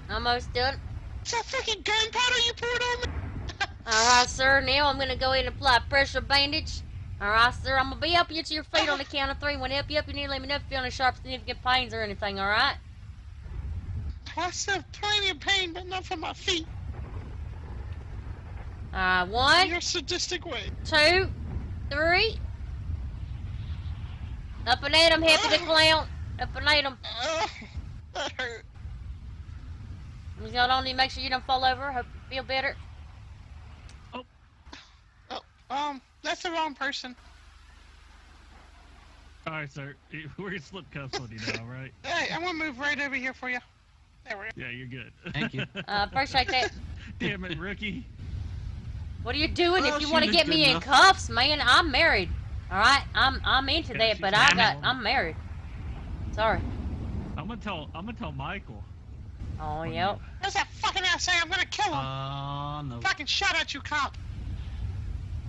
Almost done. Is that fucking gunpowder you poured on me? Alright, sir. Now I'm gonna go ahead and apply a pressure bandage. Alright, sir. I'm gonna be up you to your feet on the count of 3. When I help you up, you need to let me know if you feel any sharp, significant pains or anything, alright? I still have plenty of pain, but not from my feet. 1, Your sadistic way. 2, 3. Up and at 'em, happy to clown. Up and at 'em. That hurt. Just hold on to make sure you don't fall over. Hope you feel better. That's the wrong person. Alright, sir. We're gonna slip cuffs on you now, right? Hey, I'm gonna move right over here for you. There we go. Yeah, you're good. Thank you. Appreciate that. Damn it, rookie. What are you doing? Well, If you she want to looked get good me in enough. cuffs, man, I'm married. All right, I'm into Yeah, that, but she's I'm married. Sorry. I'm gonna tell Michael. Oh, on yep. Where's that fucking ass? I'm gonna kill him. No. Fucking shot at you, cop.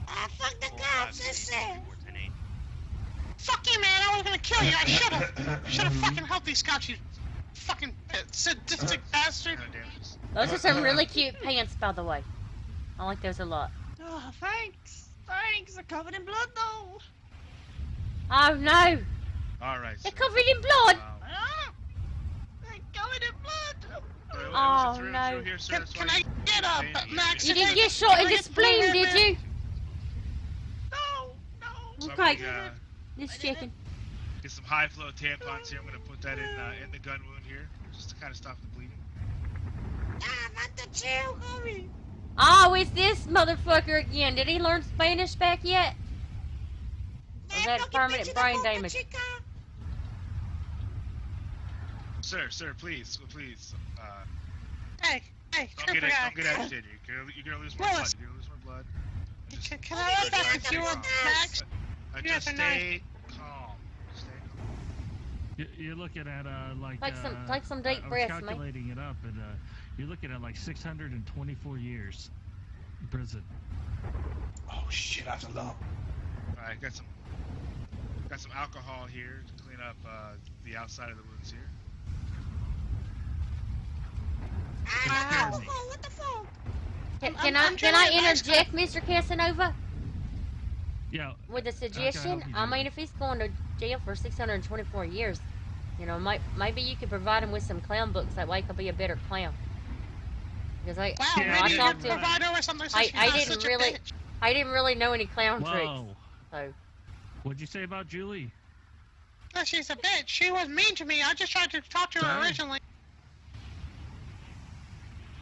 Ah, fuck the cops. It's there. Fuck you, man! I was gonna kill you. I should've fucking helped these scouts. You fucking sadistic bastard. No damages. Those are some really cute pants, by the way. I like those a lot. Oh, thanks. Thanks. They're covered in blood, though. Oh no! All right. They're sir. covered in blood! Ah, they're covered in blood. It Oh, was through no. here, sir. Can, That's can why I you- get up, Thank you. Max? You Can didn't I- get shot can in I the get spleen, through did there, you? No, no. So Okay. I'm gonna Just checking. get some high flow tampons here. I'm gonna put that in the gun wound here, just to kind of stop the bleeding. Ah, not the jail, homie. Oh, it's this motherfucker again. Did he learn Spanish back yet? Or is that permanent brain damage? Sir, please. Hey, Don't trooper get guy. don't get agitated. You're gonna lose more blood. Willis. You're gonna lose more blood. Just, Can I have that with you, Max? You just guys are stay calm. Stay calm. You're looking at like Take some deep I was breaths, mate. calculating it up, and you're looking at like 624 years in prison. Oh shit, that's a lot. All right, got some alcohol here to clean up the outside of the wounds here. Ah, what the fuck? Can I'm I trying to interject, Mr. Casanova, Yeah. with a suggestion? help you I do mean, that? if he's going to jail for 624 years, you know, maybe you could provide him with some clown books. That way, he could be a better clown. Because Wow, you know, I maybe you talked could to him. provide her with something so I- she's I not didn't such a really- bitch. I didn't really know any clown tricks, Whoa. so What'd you say about Julie? No, she's a bitch. She was mean to me. I just tried to talk to her Sorry. originally.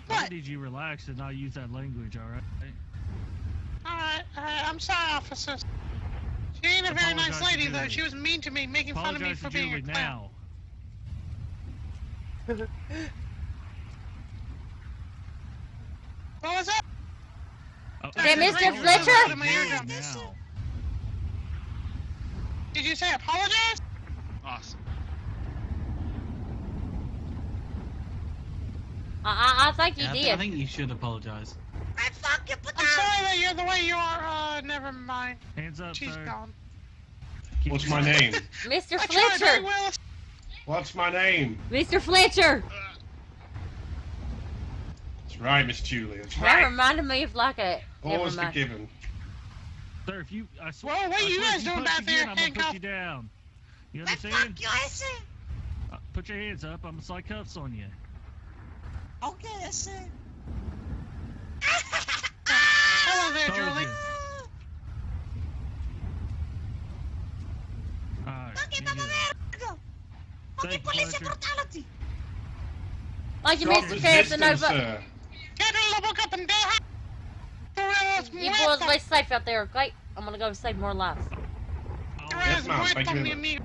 I What? need you relax and not use that language, alright? Alright, I'm sorry, officer. She ain't a very nice Apologize to lady, though. Julie. She was mean to me, making fun of me Apologize for to being Julie a clown. now. What was that? Oh, Is that I Mr. said Fletcher? apologize to Julie now. Did you say apologize? Awesome. I think you Yeah, did. I think you should apologize. I fuck you, put I'm down. sorry that you're the way you are. Never mind. Hands up, She's sir. gone. Keep What's your- my name? Mr. I tried very Fletcher! well. What's my name? Mr. Fletcher! That's right, Miss Julie. That's That right. reminded me of like a. Never Always mind. forgiven. Sir, if you, I swear, Well, what I you swear guys if you doing punch back again, there, I'm gonna put handcuffed? you down. You I fuck understand? you, I say. Put your hands up. I'm gonna slide cuffs on you. Okay, I say. Hello there, Told Julie. you. Alright, Fuck you it, I'm a good. verga. Fucking Thank you, police Fletcher. brutality. Like you, Stop Mr. resisting, Casanova. sir. Get a little up and down. You boys be safe out there, okay? I'm gonna go save more lives. Oh, Yes, ma'am. Thank you very much.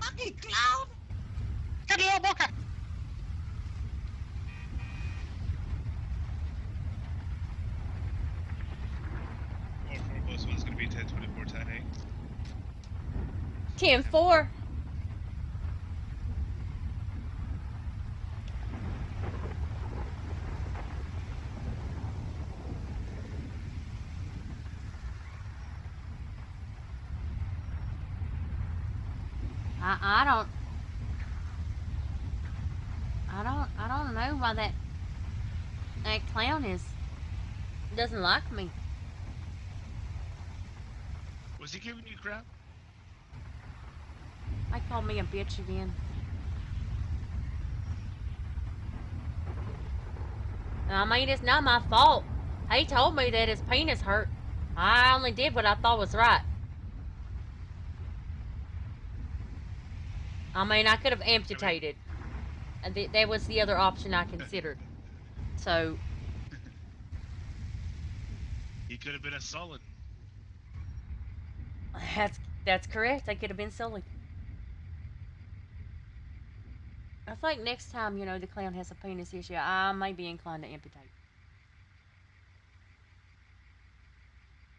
Fucking clown. Get a little boca. Or plus one's gonna be 10, 24, 10, 8. 10-4. I don't know why that clown doesn't like me. Was he giving you crap? I called me a bitch again. I mean, it's not my fault. He told me that his penis hurt. I only did what I thought was right. I mean, I could have amputated. And that was the other option I considered. So, He could have been a sullen. that's correct. I could have been sullied. I think next time, you know, the clown has a penis issue, I may be inclined to amputate.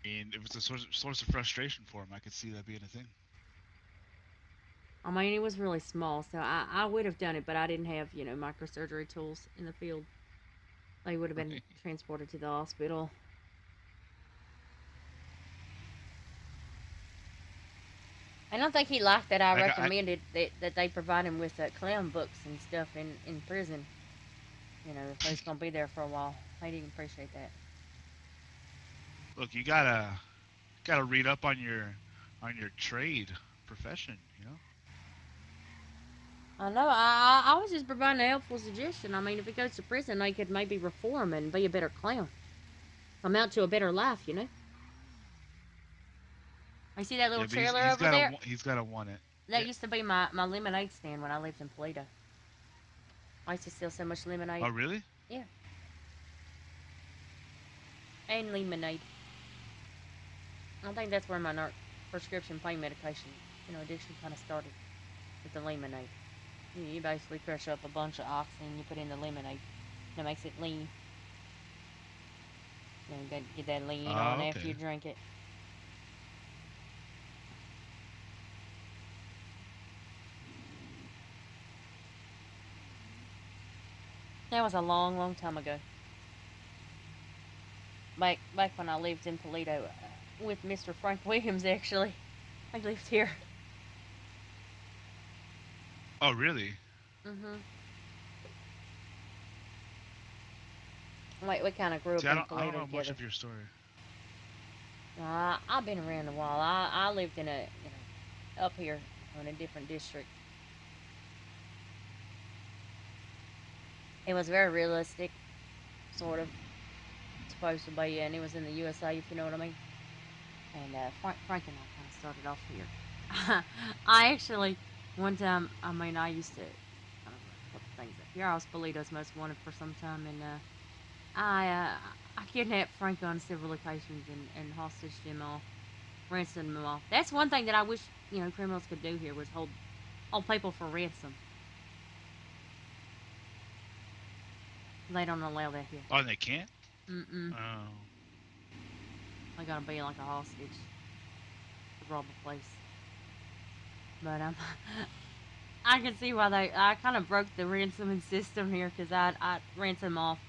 I mean, if it's a source of frustration for him, I could see that being a thing. I mean, it was really small, so I would have done it, but I didn't have, you know, microsurgery tools in the field. They would have been Right. transported to the hospital. I don't think he liked that I Like, recommended that they provide him with clown books and stuff in prison. You know, if he's gonna be there for a while. I didn't appreciate that. Look, you gotta read up on your trade profession. You know. I know. I was just providing a helpful suggestion. I mean, if he goes to prison, they could maybe reform and be a better clown. Come out to a better life, you know. I see that little Yeah, but trailer over there. he's gotta want it. That Yeah. used to be my lemonade stand when I lived in Toledo. I used to sell so much lemonade. Oh, really? Yeah. And lemonade. I think that's where my prescription pain medication, addiction kind of started with the lemonade. You basically crush up a bunch of oxy and you put in the lemonade. And it makes it lean. You gotta get that lean on okay. after you drink it. That was a long, long time ago. Back when I lived in Toledo with Mr. Frank Williams, actually. I lived here. Oh, really? Mm-hmm. We kind of grew up See, in I Toledo don't know together. much of your story. I've been around a while. I lived in up here in a different district. It was very realistic, sort of, supposed to be, and it was in the USA, if you know what I mean. And Frank and I kind of started off here. I actually, one time, I used to, I don't know, a couple things up here. I was Toledo's most wanted for some time, and I kidnapped Frank on several occasions and hostaged him off, ransomed him off. That's one thing that I wish, criminals could do here was hold people for ransom. They don't allow that here. Oh, they can't? Mm-mm. Oh. They gotta be like a hostage to rob a place. But I can see why I kind of broke the ransoming system here because I ransom off,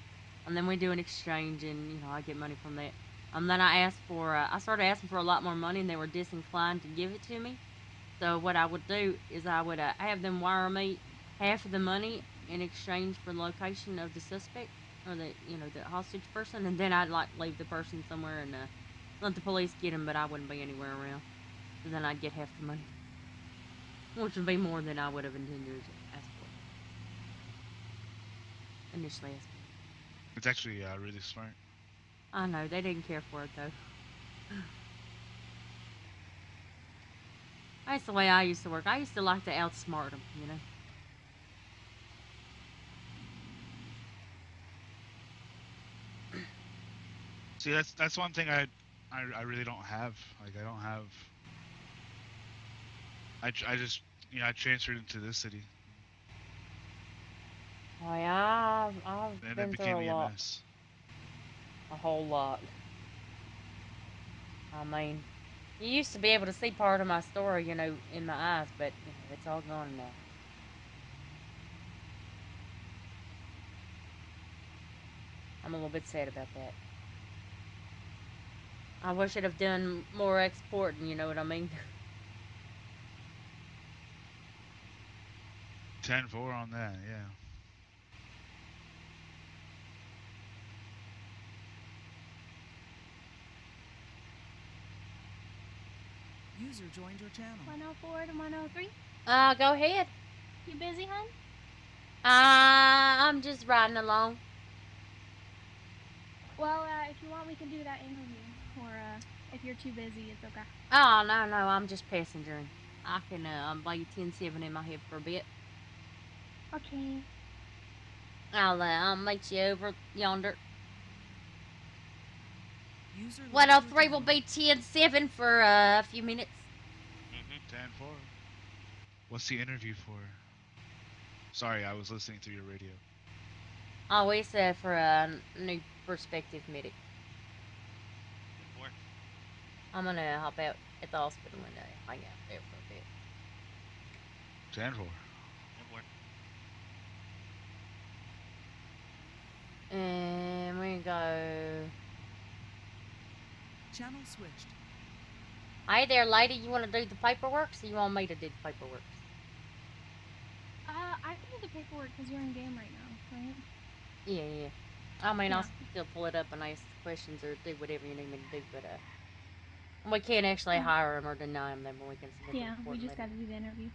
and then we do an exchange, and I get money from that. Then I started asking for a lot more money, and they were disinclined to give it to me. So what I would do is I would have them wire me half of the money in exchange for the location of the suspect or the hostage person, and then I'd leave the person somewhere and let the police get him, but I wouldn't be anywhere around. So then I'd get half the money, which would be more than I would have intended to ask for. Initially asked for. It's actually really smart. I know they didn't care for it though. That's the way I used to work. I used to like to outsmart them, See, that's one thing I really don't have. Like, I don't have. I just I transferred into this city. Oh yeah, I've And been it through became a lot. EMS. A whole lot. You used to be able to see part of my story, in my eyes, but it's all gone now. I'm a little bit sad about that. I wish I'd have done more exporting, you know what I mean? 10-4 on that, yeah. User joined your channel. 104 to 103. Go ahead. You busy, hun? I'm just riding along. Well, if you want, we can do that interview. Or, if you're too busy, it's okay. Oh, no, I'm just passengering. I can, play 10-7 in my head for a bit. Okay. I'll meet you over yonder. User 103 will be 10-7 for a few minutes. 10-4. What's the interview for? Sorry, I was listening through your radio. Oh, it's for a new prospective medic. I'm gonna hop out at the hospital and hang out there for a bit. 10-4. And we go. Channel switched. Hey there, lady. You want to do the paperwork, or you want me to do the paperwork? I can do the paperwork because you're in game right now, right? Yeah. I mean, Yeah. I'll still pull it up and ask questions or do whatever you need me to do, but we can't actually hire him or deny him. Then we can submit the Yeah, report we just later. got to do the interview.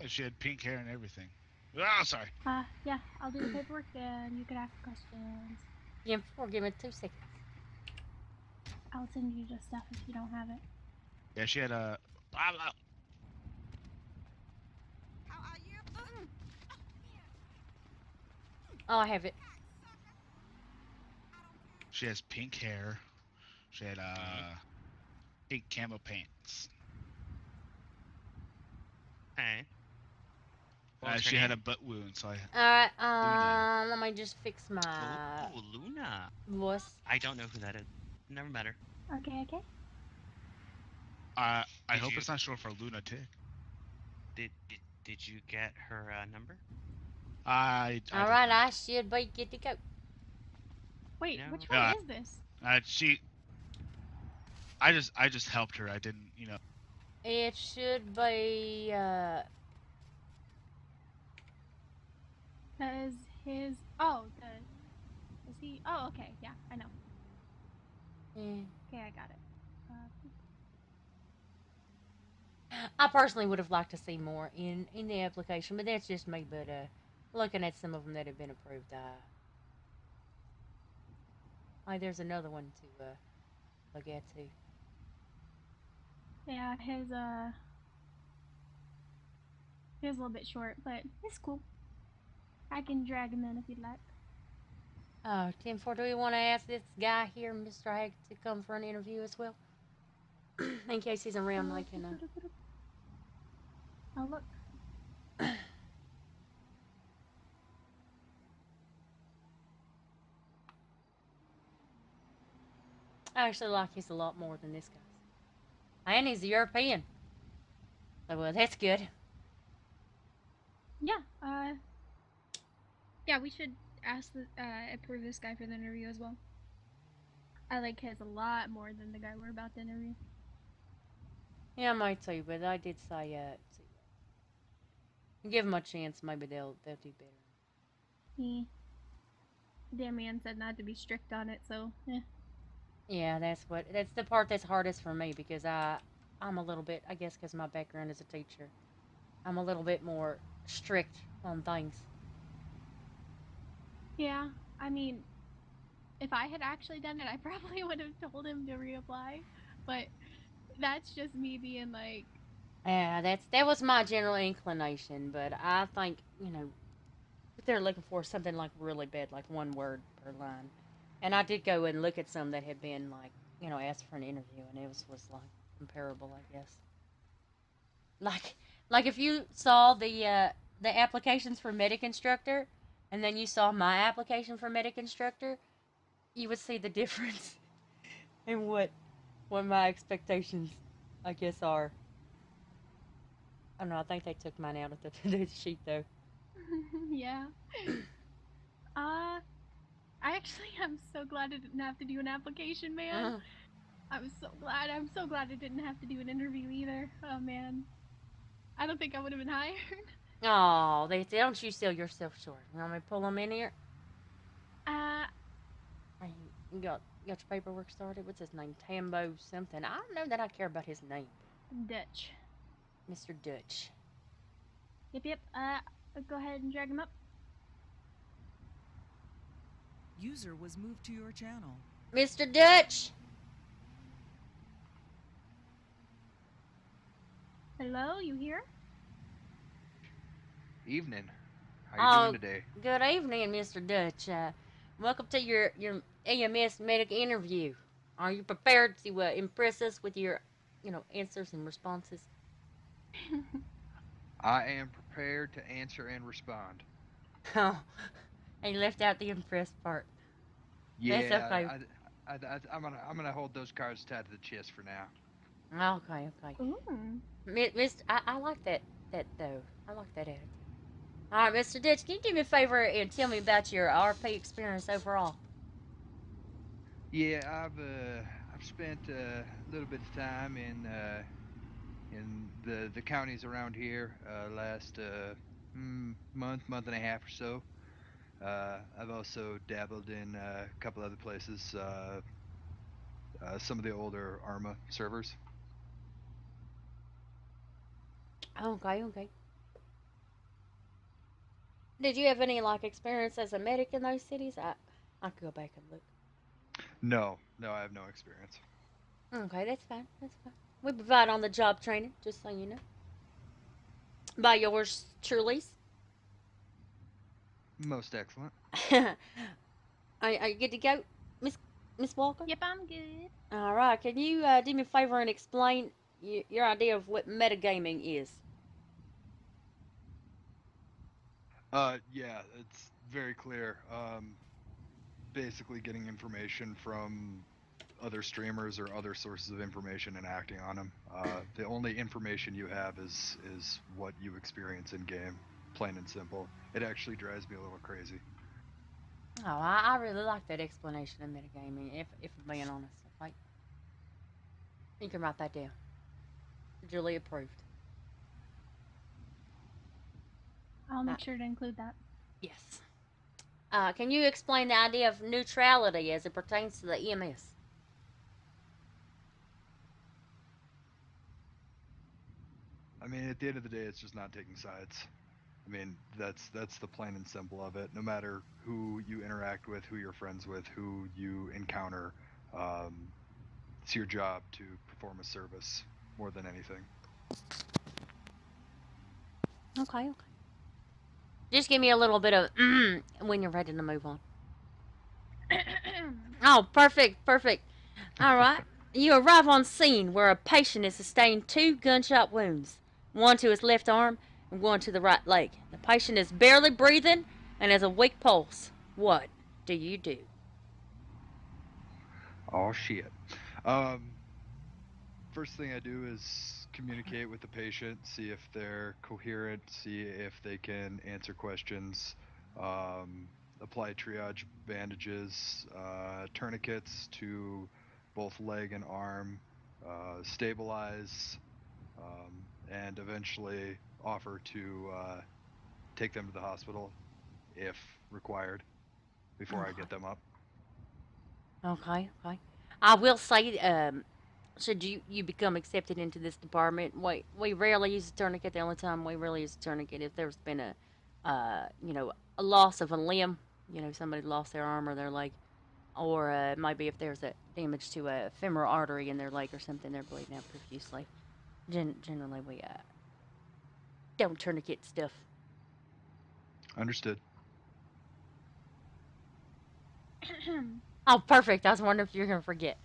She had pink hair and everything. Oh, sorry. Yeah, I'll do the paperwork and you can ask questions. Yeah, give me 2 seconds. I'll send you the stuff if you don't have it. Yeah, she had a. Oh, I have it. She has pink hair. She had pink camo pants. Hey. What's her She name? had a butt wound, so I. Alright, let me just fix my Ooh, Luna. voice. I don't know who that is. Never met her. Okay. I Did hope you- it's not short for lunatic. Did you get her number? I Alright, I should be good to go. Wait, No. which one is this? I just helped her. I didn't, you know. It should be, Is his... Is he... Oh, okay, yeah, I know. Okay, I got it. I personally would have liked to see more in the application, but that's just me. But looking at some of them that have been approved, there's another one to look at too. Yeah, his a little bit short, but it's cool. I can drag him in if you'd like. 10-4, do we want to ask this guy here, Mr. Hag, to come for an interview as well? In case he's around, I can. Oh, look. I actually like his a lot more than this guy's. And he's a European. So, well, that's good. Yeah, yeah, we should approve this guy for the interview as well. I like his a lot more than the guy we're about to interview. Yeah, I might too, but I did say, give them a chance, maybe they'll do better. Damn man said not to be strict on it, so, Yeah, that's the part that's hardest for me, because I'm a little bit, I guess because my background as a teacher, I'm a little bit more strict on things. Yeah, I mean, if I had actually done it, I probably would have told him to reapply, but that's just me being like... Yeah, that was my general inclination, but I think, what they're looking for is something like really bad, like one word per line. And I did go and look at some that had been like, asked for an interview, and it was like comparable, I guess. Like if you saw the applications for medic instructor, and then you saw my application for medic instructor, you would see the difference in what my expectations, I guess, are. I don't know, I think they took mine out of the sheet, though. Yeah. I actually am so glad I didn't have to do an application, man. I'm so glad. I'm so glad I didn't have to do an interview either. Oh, man. I don't think I would have been hired. Oh, don't you sell yourself short. You want me to pull them in here? You got your paperwork started? What's his name? Tambo something. I don't know that I care about his name. Dutch. Mr. Dutch. Yep. Go ahead and drag him up. User was moved to your channel. Mr. Dutch! Hello, you here? Evening. How you doing today? Good evening, Mr. Dutch. Welcome to your EMS medic interview. Are you prepared to impress us with your, answers and responses? I am prepared to answer and respond. Oh, and you left out the impressed part. Yeah, That's okay. I'm gonna hold those cards tied to the chest for now. Okay. Ooh. I like that though. I like that attitude. All right, Mr. Ditch, can you do me a favor and tell me about your RP experience overall? Yeah, I've spent a little bit of time in the counties around here last month and a half or so. I've also dabbled in a couple other places, some of the older Arma servers. Okay, okay. Did you have any like experience as a medic in those cities? I could go back and look. No, I have no experience. Okay, that's fine. That's fine. We provide on the job training, just so you know. By yours truly. Most excellent. Are you good to go, Miss Walker? Yep, I'm good. All right. Can you do me a favor and explain your idea of what metagaming is? Yeah, it's very clear. Basically getting information from other streamers or other sources of information and acting on them. The only information you have is what you experience in game, plain and simple. It actually drives me a little crazy. Oh, I really like that explanation of metagaming. If I'm being honest, okay. You can write that down. Julie approved. I'll make sure to include that. Yes. Can you explain the idea of neutrality as it pertains to the EMS? I mean, at the end of the day, it's just not taking sides. I mean, that's the plain and simple of it. No matter who you interact with, who you're friends with, who you encounter, it's your job to perform a service more than anything. Okay. Just give me a little bit of when you're ready to move on. Oh, perfect. All right. You arrive on scene where a patient has sustained 2 gunshot wounds, one to his left arm and one to the right leg. The patient is barely breathing and has a weak pulse. What do you do? Oh shit. First thing I do is communicate with the patient, see if they're coherent, see if they can answer questions, apply triage bandages, tourniquets to both leg and arm, stabilize, and eventually offer to take them to the hospital if required before I get them up. Okay. I will say, should you become accepted into this department, we rarely use a tourniquet. The only time we really use a tourniquet if there's been a loss of a limb, somebody lost their arm or their leg, or it might be if there's a damage to a femoral artery in their leg or something, they're bleeding out profusely. Generally, we don't tourniquet stuff. Understood. Oh, perfect. I was wondering if you were going to forget.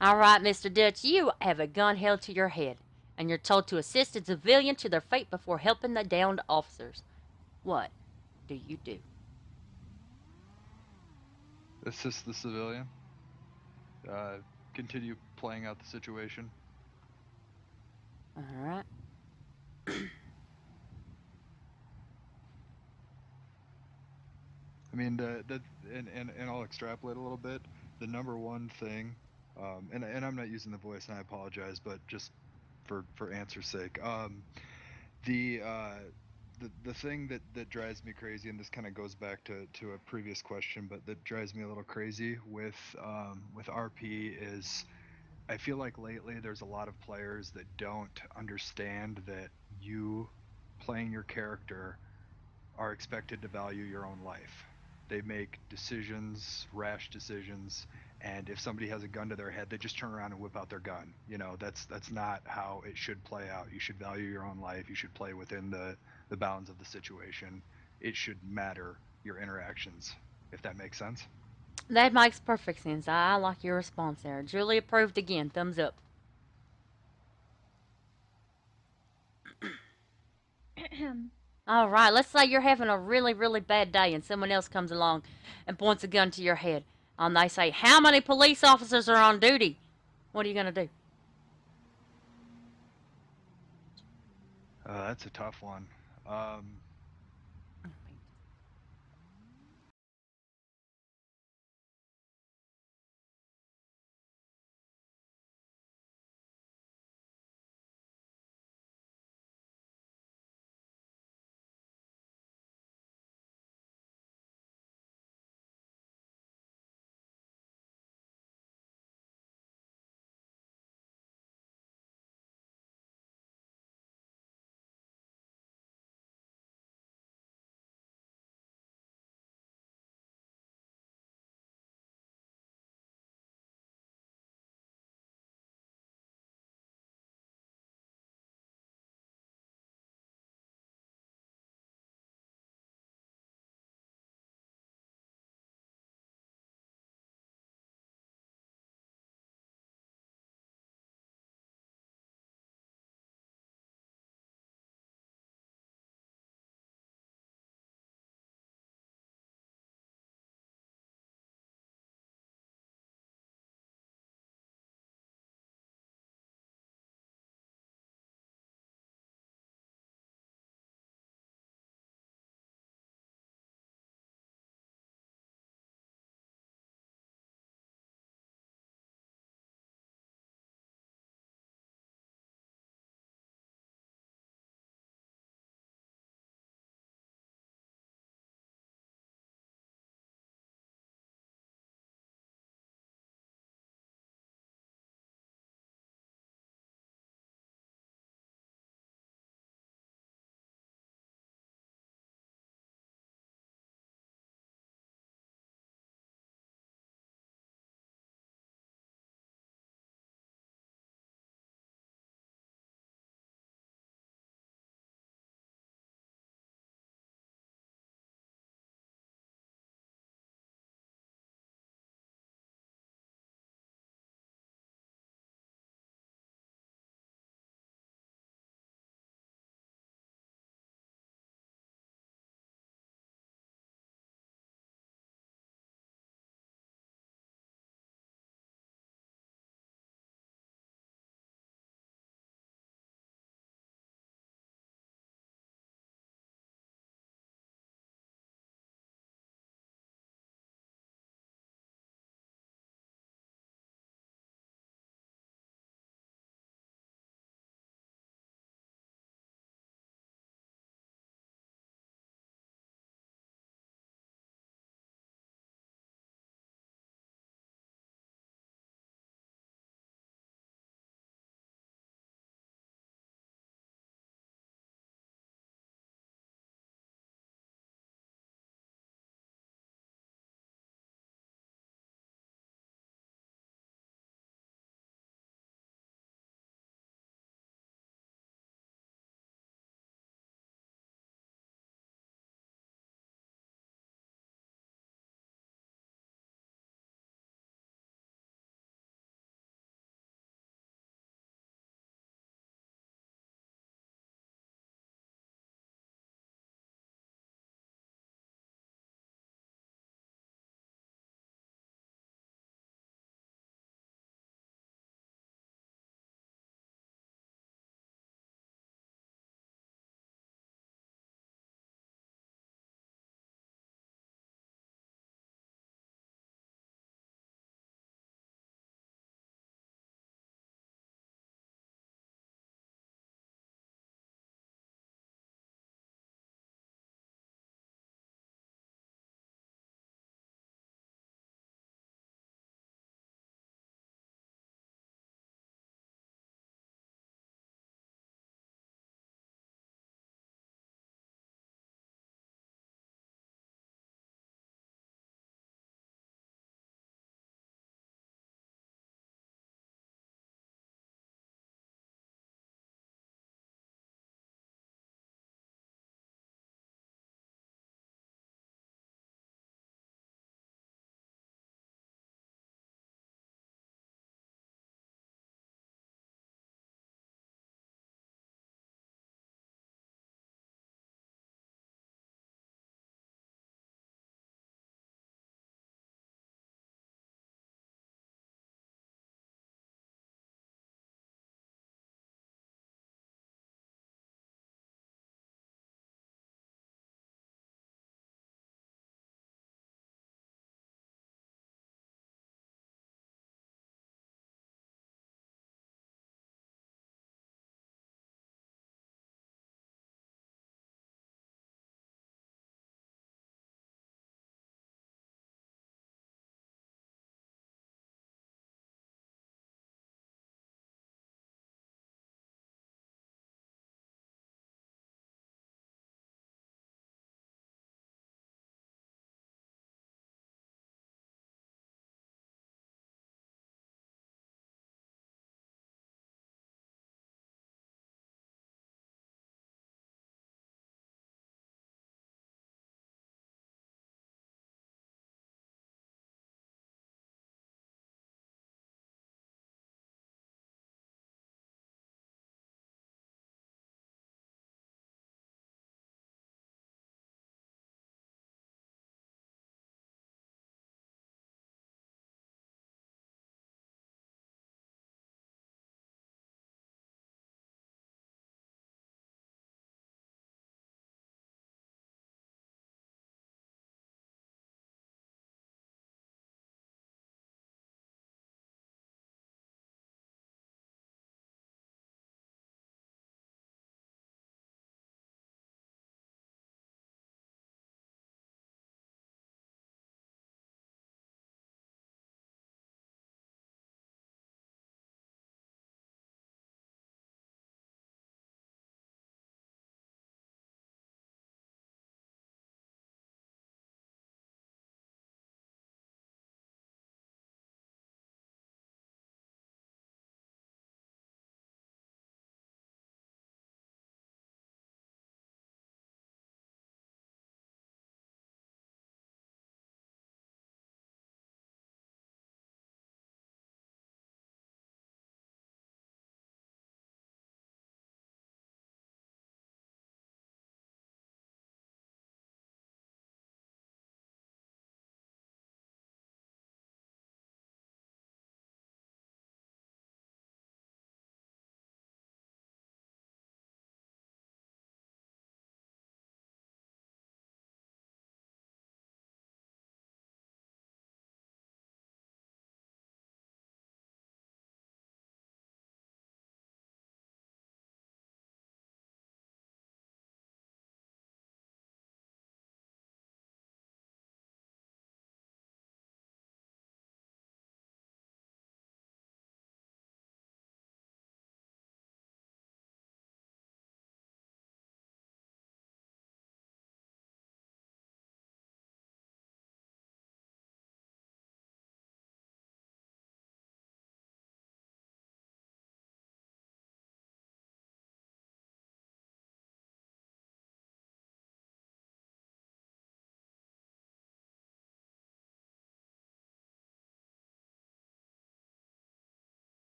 All right, Mr. Dutch, you have a gun held to your head, and you're told to assist a civilian to their fate before helping the downed officers. What do you do? Assist the civilian. Continue playing out the situation. All right. I mean, and I'll extrapolate a little bit. The number one thing, and I'm not using the voice, and I apologize, but just for answer's sake, the thing that drives me crazy, and this kind of goes back to a previous question, but that drives me a little crazy with RP is I feel like lately there's a lot of players that don't understand that you playing your character are expected to value your own life. They make decisions, rash decisions, and if somebody has a gun to their head, they just turn around and whip out their gun. That's not how it should play out. You should value your own life. You should play within the bounds of the situation. It should matter your interactions, if that makes sense. That makes perfect sense. I like your response there. Julie approved again. Thumbs up. All right, let's say you're having a really, really bad day and someone else comes along and points a gun to your head. And they say, how many police officers are on duty? What are you going to do? That's a tough one.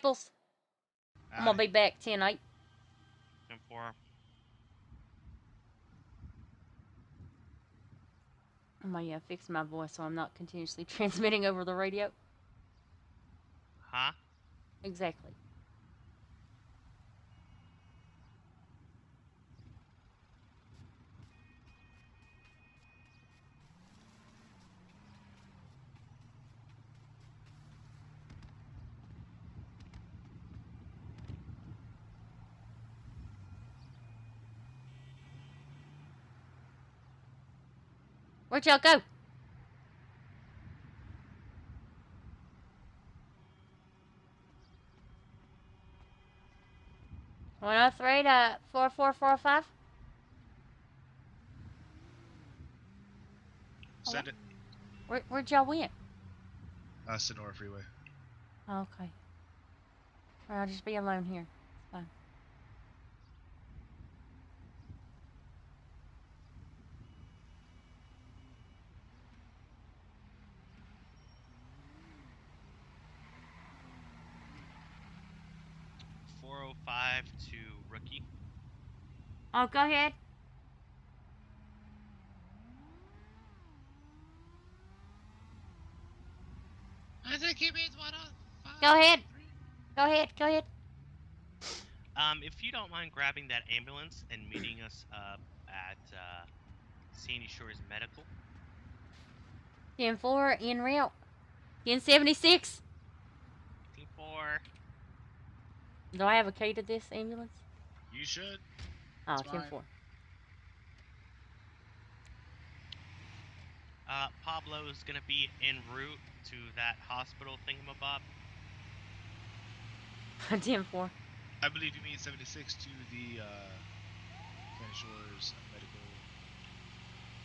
Naples. I'm gonna Aye. be back 10-8. 10-4. I'm gonna fix my voice so I'm not continuously transmitting over the radio. Huh? Exactly. Where'd y'all go? One 3 to 4445. Send it. Where'd y'all went? Sonora Freeway. Okay. I'll just be alone here. It's fine. .405 to Rookie. Oh, go ahead. I think he means 105. Go ahead. Go ahead. Go ahead. If you don't mind grabbing that ambulance and meeting us up at Sandy Shores Medical. 10-4 en route. 1076. 10-4. Do I have a key to this ambulance? You should. Oh, It's mine. 10-4. Pablo is gonna be en route to that hospital thingamabob. 10-4. I believe you mean 76 to the Sandy Shores Medical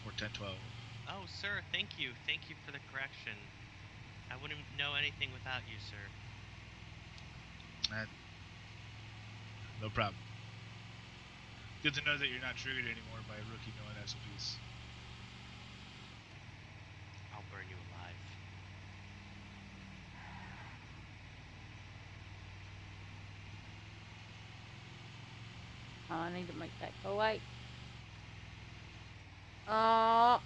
or 1012. Oh, sir, thank you. Thank you for the correction. I wouldn't know anything without you, sir. No problem. Good to know that you're not triggered anymore by a rookie knowing SOPs. I'll burn you alive. Oh, I need to make that go away. Oh.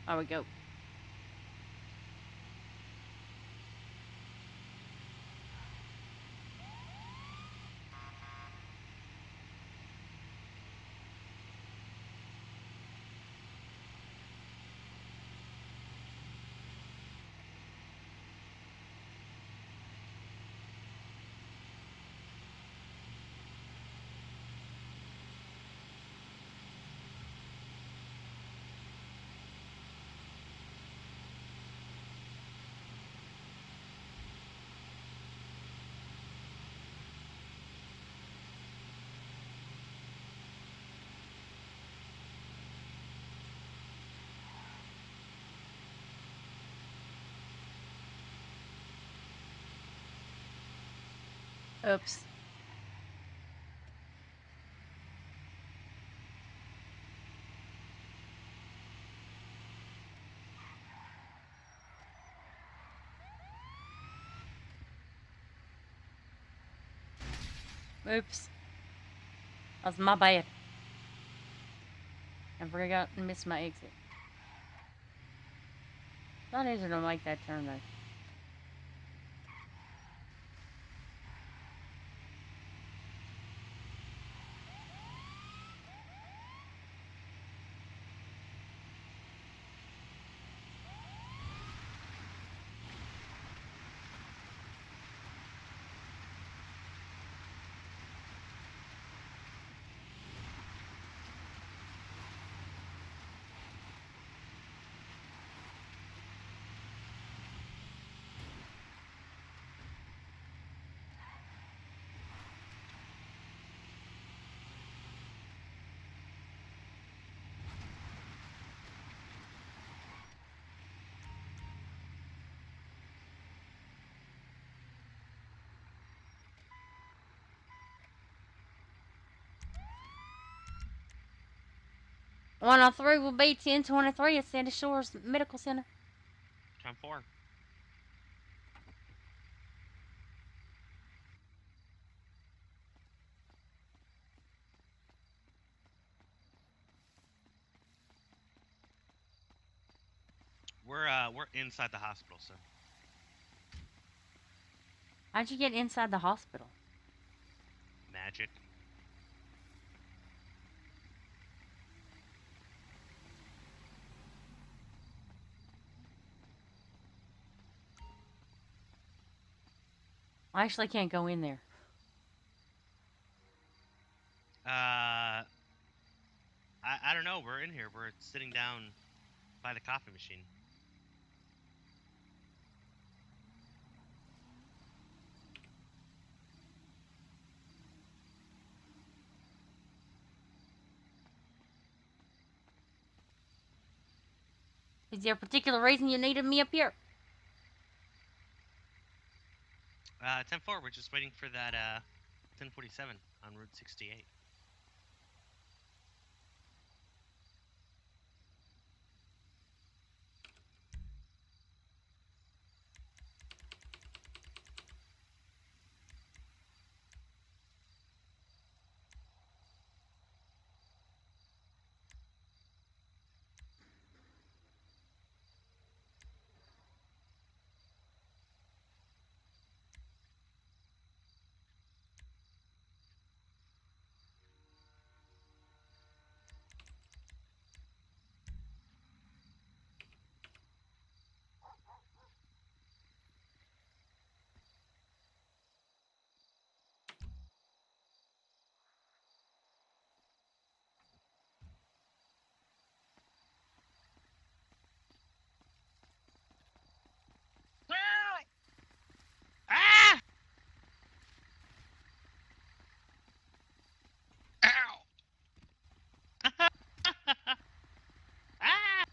There we go. Oops. Oops. That's my bad. I forgot and missed my exit. Not easy to make that turn though. One on 3 will be 1023 at Sandy Shores Medical Center. 10-4. We're inside the hospital, sir. How'd you get inside the hospital? Magic. I actually can't go in there. I don't know. We're in here. We're sitting down by the coffee machine. Is there a particular reason you needed me up here? 10-4. We're just waiting for that 1047 on Route 68. Ah! Ow! Ah!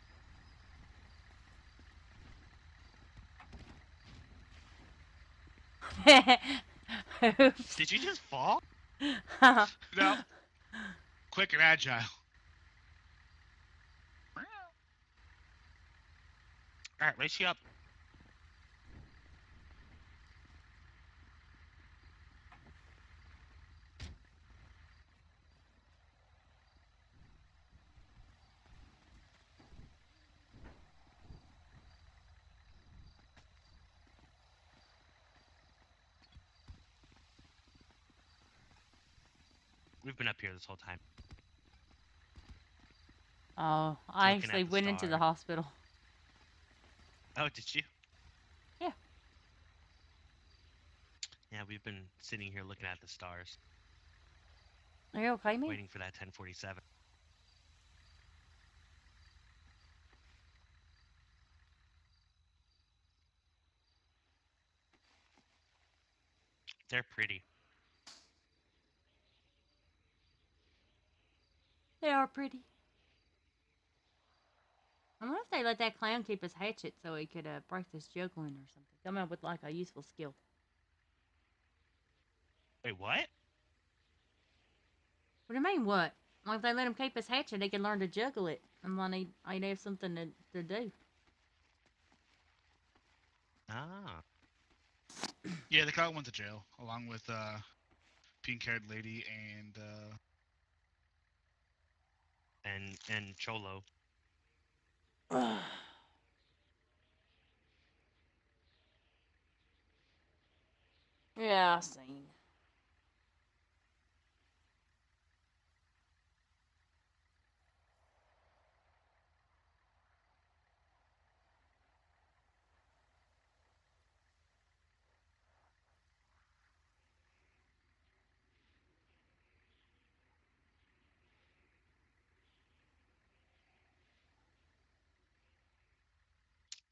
Oops. Did you just fall? No. Quick and agile. All right, race you up. We've been up here this whole time. Oh, I Looking at actually the went into the stars. hospital. Oh, did you? Yeah. Yeah, we've been sitting here looking at the stars, Are you okay, man? waiting for that 1047. They're pretty. They are pretty. I wonder if they let that clown keep his hatchet so he could break this juggling or something. Come up with like a useful skill. Wait, what? What do you mean, what? Like if they let him keep his hatchet, he can learn to juggle it. And then he'd have something to do. Ah. Yeah, the cop went to jail along with pink-haired lady and And Cholo. Yeah, I seen.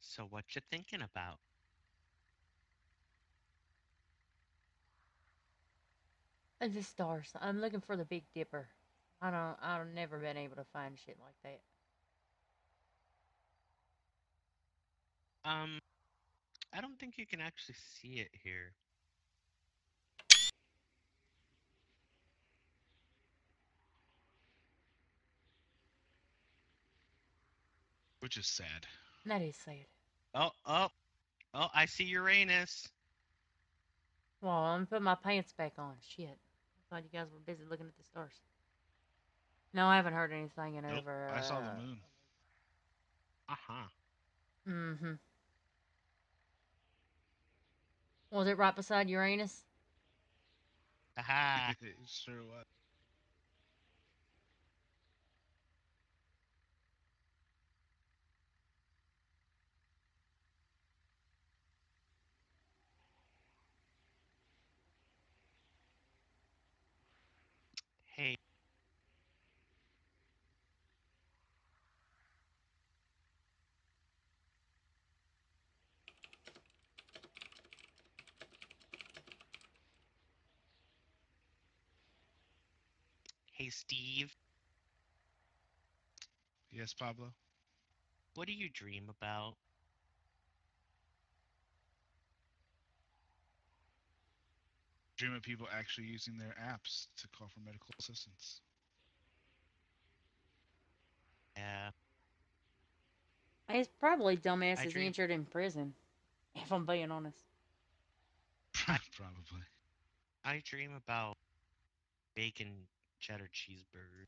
So what you thinking about? And the stars. I'm looking for the Big Dipper. I've never been able to find shit like that. I don't think you can actually see it here. which is sad. That is sad. Oh, oh, oh! I see Uranus. Well, I'm gonna put my pants back on. Shit. I thought you guys were busy looking at the stars. No, I haven't heard anything in Nope, over. I saw the moon. Uh huh. Mm-hmm. Was it right beside Uranus? Haha. It sure was. Hey, hey, Steve. Yes, Pablo. What do you dream about? Dream of people actually using their apps to call for medical assistance. Yeah, His probably dumbass I is dream. injured in prison. If I'm being honest. I Probably. I dream about bacon cheddar cheeseburger.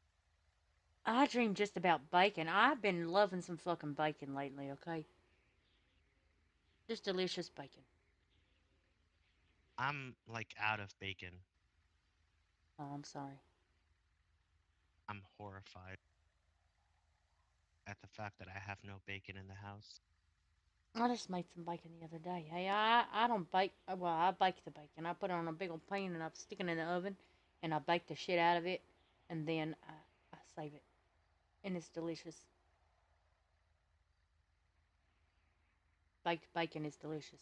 I dream just about bacon. I've been loving some fucking bacon lately, okay? Just delicious bacon. I'm like out of bacon. Oh, I'm sorry. I'm horrified at the fact that I have no bacon in the house. I just made some bacon the other day. Hey, I don't bake. Well, I bake the bacon. I put it on a big old pan and I stick it in the oven, and I bake the shit out of it, and then I save it, and it's delicious. Baked bacon is delicious.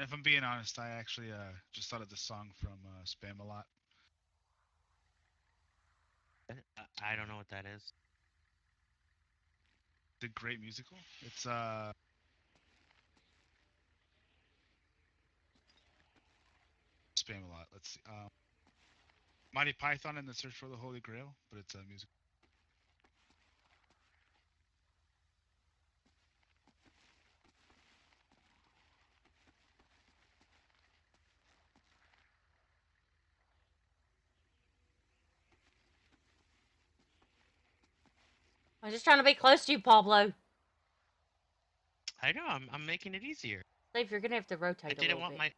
If I'm being honest, I actually just thought of this song from Spam a lot. I don't know what that is. It's a great musical. It's Spam a lot. Let's see. Mighty Python and the Search for the Holy Grail, but it's a music. I'm just trying to be close to you, Pablo. I know. I'm making it easier. Steve, you're gonna have to I rotate a didn't little want bit. my.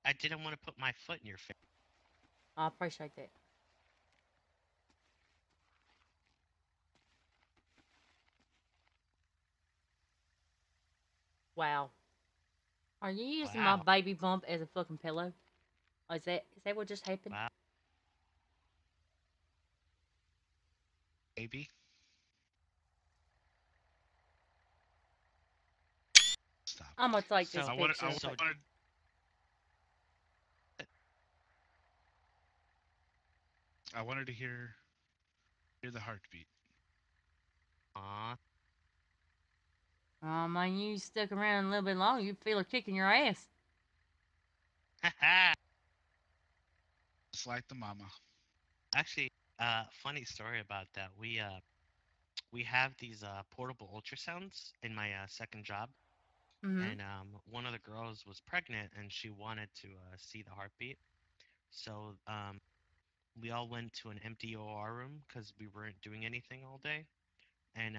I didn't want to put my foot in your face. I appreciate that. Wow. Are you using my Wow. baby bump as a fucking pillow? Oh, is that what just happened? Wow. Maybe. Stop. I'm gonna take this So I wanted. I picture. so wanted. I wanted to hear the heartbeat. aw. Oh man, you stuck around a little bit longer, you'd feel her kicking your ass. Haha. Just like the mama. Actually, funny story about that. We have these portable ultrasounds in my second job, Mm-hmm. and one of the girls was pregnant and she wanted to see the heartbeat. So we all went to an empty OR room because we weren't doing anything all day. And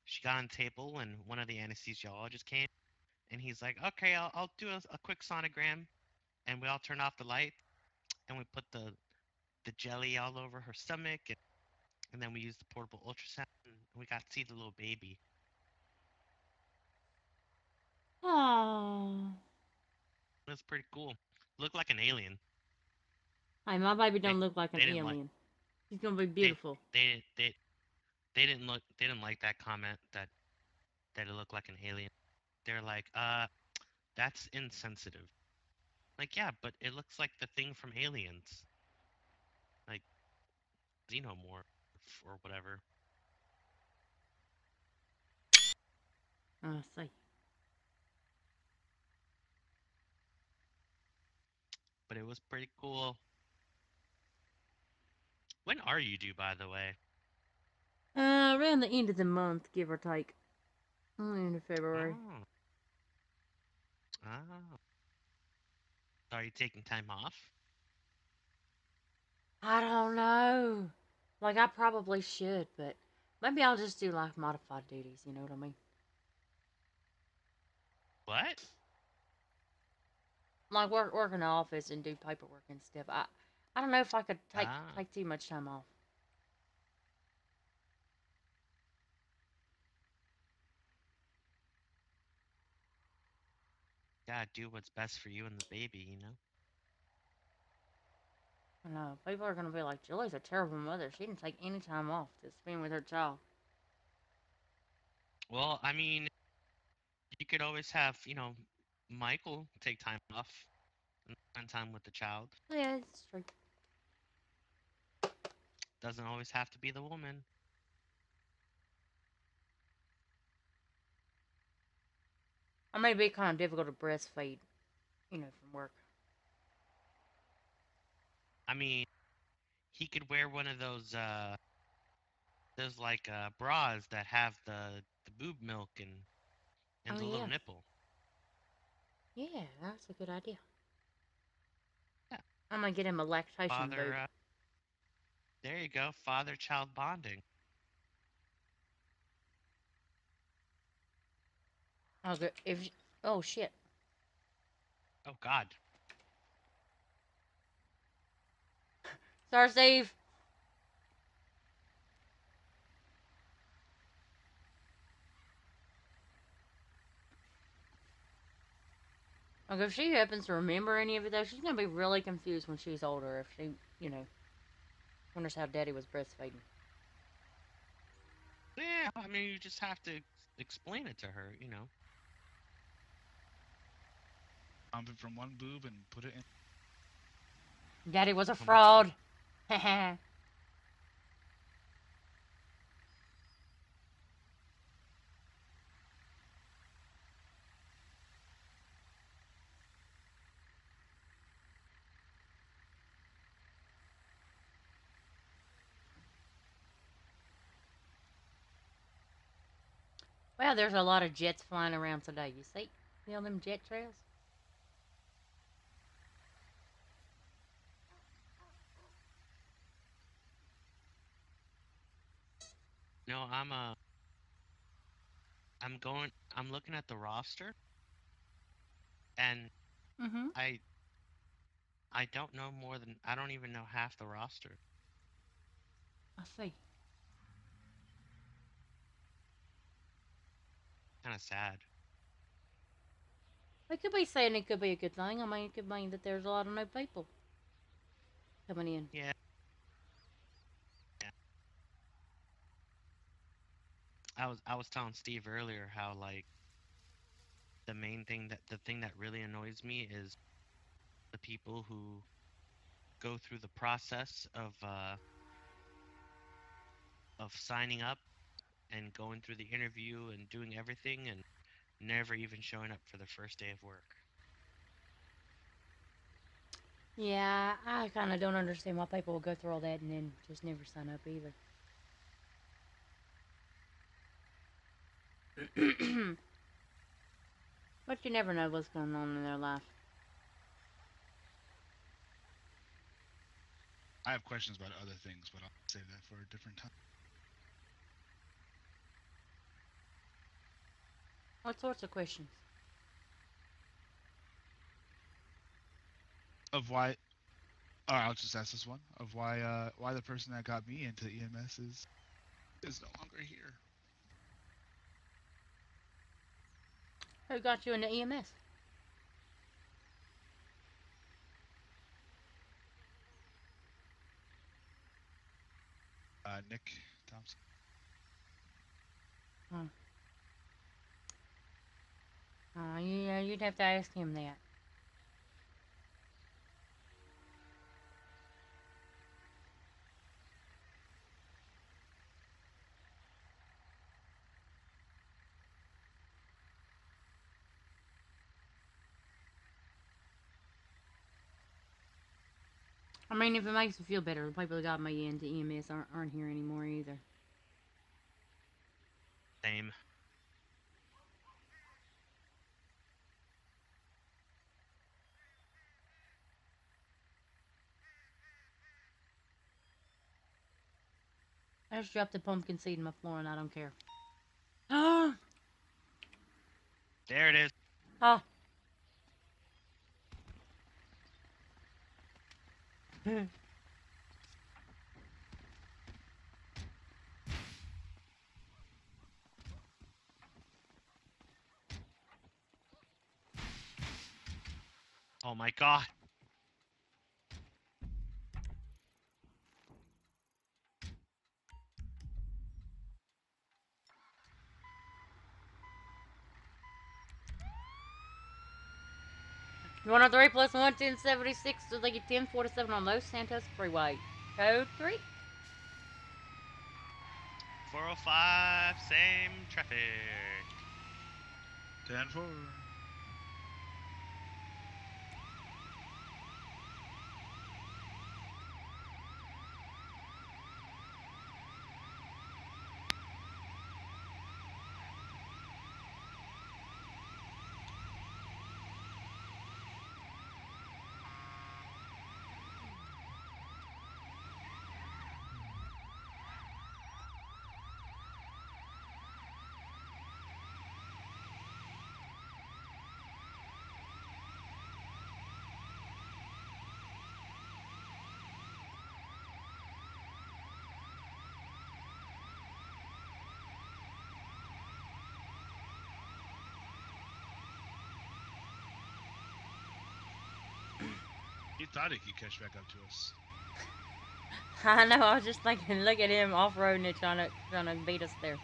she got on the table, and one of the anesthesiologists came, and he's like, "Okay, I'll do a quick sonogram." And we all turned off the light, and we put the jelly all over her stomach, and then we used the portable ultrasound, and we got to see the little baby. Oh. It was pretty cool. Looked like an alien. Hey, my baby They don't look like an they didn't like alien. He's gonna be they beautiful. they didn't like that comment that it looked like an alien. They're like, that's insensitive. Like, yeah, but it looks like the thing from Aliens, like Xenomorph or whatever. I see. But it was pretty cool. When are you due, by the way? Around the end of the month, give or take. End of February. Oh. Oh. Are you taking time off? I don't know. Like, I probably should, but maybe I'll just do, like, modified duties, you know what I mean? What? Like, work in the office and do paperwork and stuff. I don't know if I could Ah. take too much time off. Yeah, do what's best for you and the baby, you know? I know. People are going to be like, Julie's a terrible mother. She didn't take any time off to spend with her child. Well, I mean, you could always have, Michael take time off and spend time with the child. Yeah, it's true. Doesn't always have to be the woman. I mean, it'd be kind of difficult to breastfeed, from work. I mean, he could wear one of those like bras that have the boob milk and Oh, the yeah. little nipple. Yeah, that's a good idea. Yeah. I'm going to get him a lactation boob. There you go, father-child bonding. Oh, shit. Oh God. Sorry, Steve. Like, if she happens to remember any of it, though, she's going to be really confused when she's older if she, wonders how Daddy was breastfeeding. Yeah, I mean, you just have to explain it to her, Dump it from one boob and put it in. Daddy was a fraud. Well, there's a lot of jets flying around today. You see all them jet trails? No, I'm looking at the roster, and Mm-hmm. I don't know I don't even know half the roster. I see. Kind of sad. It could be saying it could be a good thing. I mean, it could mean that there's a lot of new people coming in. Yeah. I was telling Steve earlier how like the thing that really annoys me is the people who go through the process of signing up and going through the interview and doing everything and never even showing up for the first day of work. Yeah, I kind of don't understand why people will go through all that and then just never sign up either. But you never know what's going on in their life. I have questions about other things, but I'll save that for a different time. What sorts of questions? Of why? All right, I'll just ask this one. Of why the person that got me into EMS is no longer here. Who got you into EMS? Nick Thompson. Yeah, you'd have to ask him that. I mean, if it makes you feel better, the people that got me into EMS aren't here anymore either. Same. I just dropped a pumpkin seed in my floor and I don't care. Oh. There it is. Oh. Oh my god. You want a 3 plus 1, 1076 so they get 1047 on Los Santos Freeway. Code 3. 405, same traffic. 10-4. You thought he could catch back up to us. I know, I was just thinking, look at him off-roading it, trying to beat us there.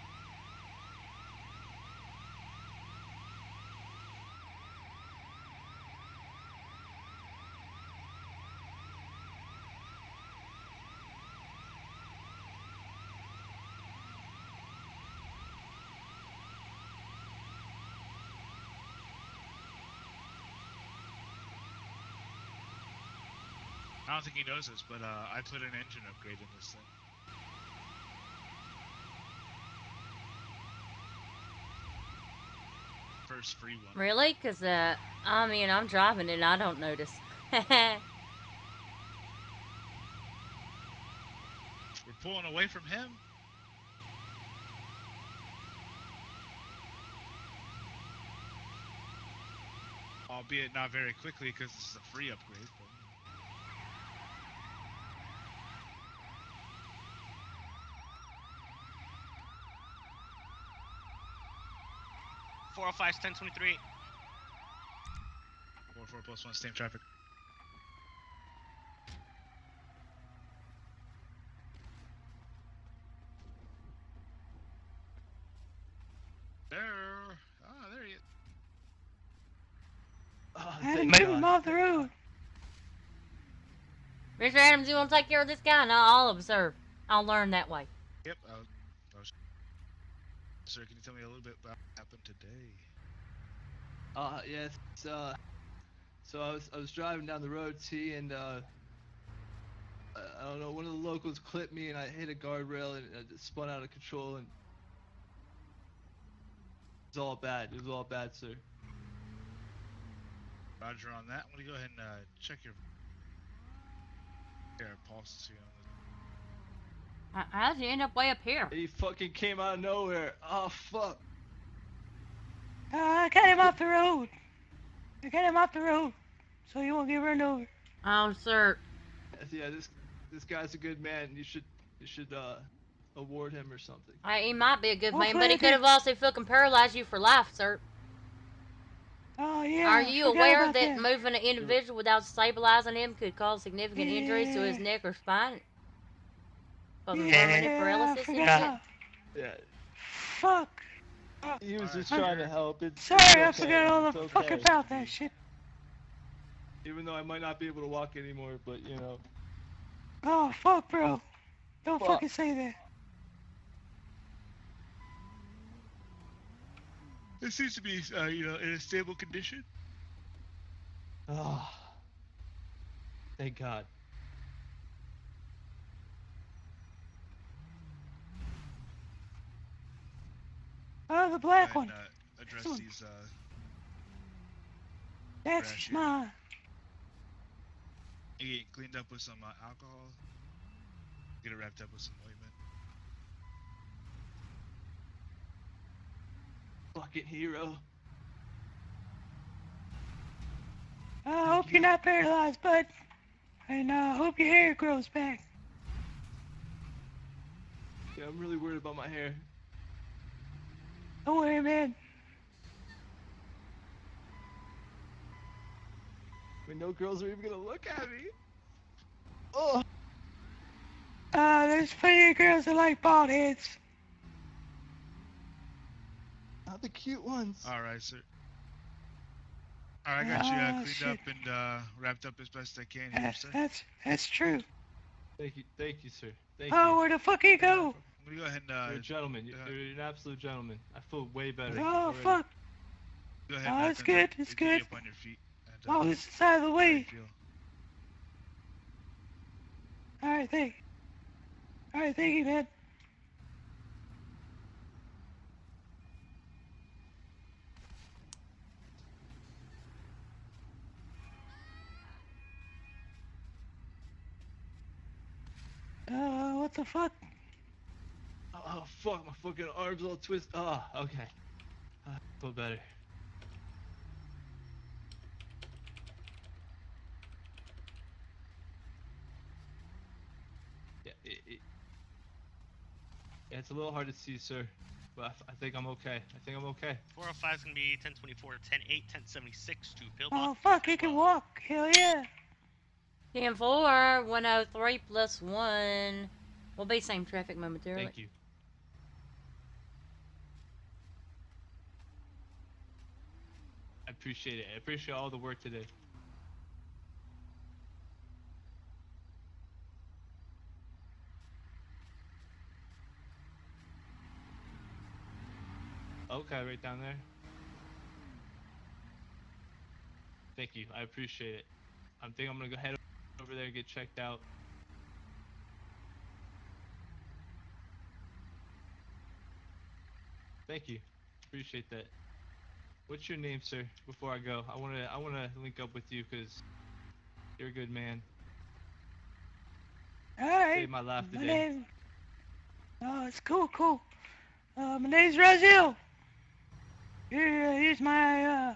I don't think he knows this, but I put an engine upgrade in this thing. First free one. Really? Because, I mean, I'm driving it and I don't notice. We're pulling away from him. Albeit not very quickly because this is a free upgrade. But... 405, 1023. 4 plus 1, same traffic. There. Ah, there he is. Oh, move him off the road. Mr. Adams, you want to take care of this guy? No, I'll observe. I'll learn that way. Yep. Sir, can you tell me a little bit about what happened today? Yes. So I was driving down the road, see, and I don't know, one of the locals clipped me, and I hit a guardrail, and it spun out of control, and it was all bad. It was all bad, sir. Roger on that. I'm gonna go ahead and check your pulses here. How'd you end up way up here? He fucking came out of nowhere. Oh fuck. I got him off the road. I got him off the road, so he won't get run over. Oh, sir. Yeah, this guy's a good man. You should award him or something. He might be a good man, but he could have also fucking paralyzed you for life, sir. Oh yeah. Are you aware that moving an individual without stabilizing him could cause significant injuries to his neck or spine? Causing permanent paralysis and shit? Yeah. Fuck. He was just trying to help. Sorry, I forgot all the fuck about that shit. Even though I might not be able to walk anymore, but you know. Oh fuck, bro. Don't fucking say that. It seems to be, in a stable condition. Oh. Thank God. Oh, the Go black ahead one. and address This one. these That's trash here. mine. You get it cleaned up with some alcohol. Get it wrapped up with some ointment. Fucking hero. I hope you're not paralyzed, bud. And I hope your hair grows back. Yeah, I'm really worried about my hair. Don't worry, man. I mean, no girls are even gonna look at me. Oh. There's plenty of girls that like bald heads. Not the cute ones. All right, sir. All right, I got you cleaned shit. up and wrapped up as best I can here, sir. That's true. Thank you, sir. Thank Oh, you. where the fuck you go? Let me go ahead and You're a gentleman. You're an absolute gentleman. I feel way better. Oh, already. fuck. go ahead Oh, and that's good. That's get good. you up on your feet. And, Oh, this is out of the how you way. feel. Alright, thank you, man. What the fuck? Oh fuck, my fucking arms all twisted. Oh, okay. I feel better. Yeah, yeah, it's a little hard to see, sir, but I think I'm okay. I think I'm okay. 405 is going to be 1024, 108, 1076 to pillbox. Oh, fuck, he can walk. Hell yeah. 10-4, 103 plus 1. We'll be same traffic momentarily. Thank you. I appreciate it. I appreciate all the work today. Okay, right down there. Thank you. I appreciate it. I think I'm gonna go head over there and get checked out. Thank you. Appreciate that. What's your name, sir? Before I go, I wanna link up with you because you're a good man. Alright. Saved my life today. Oh, it's cool. My name's Raziel. Here's my,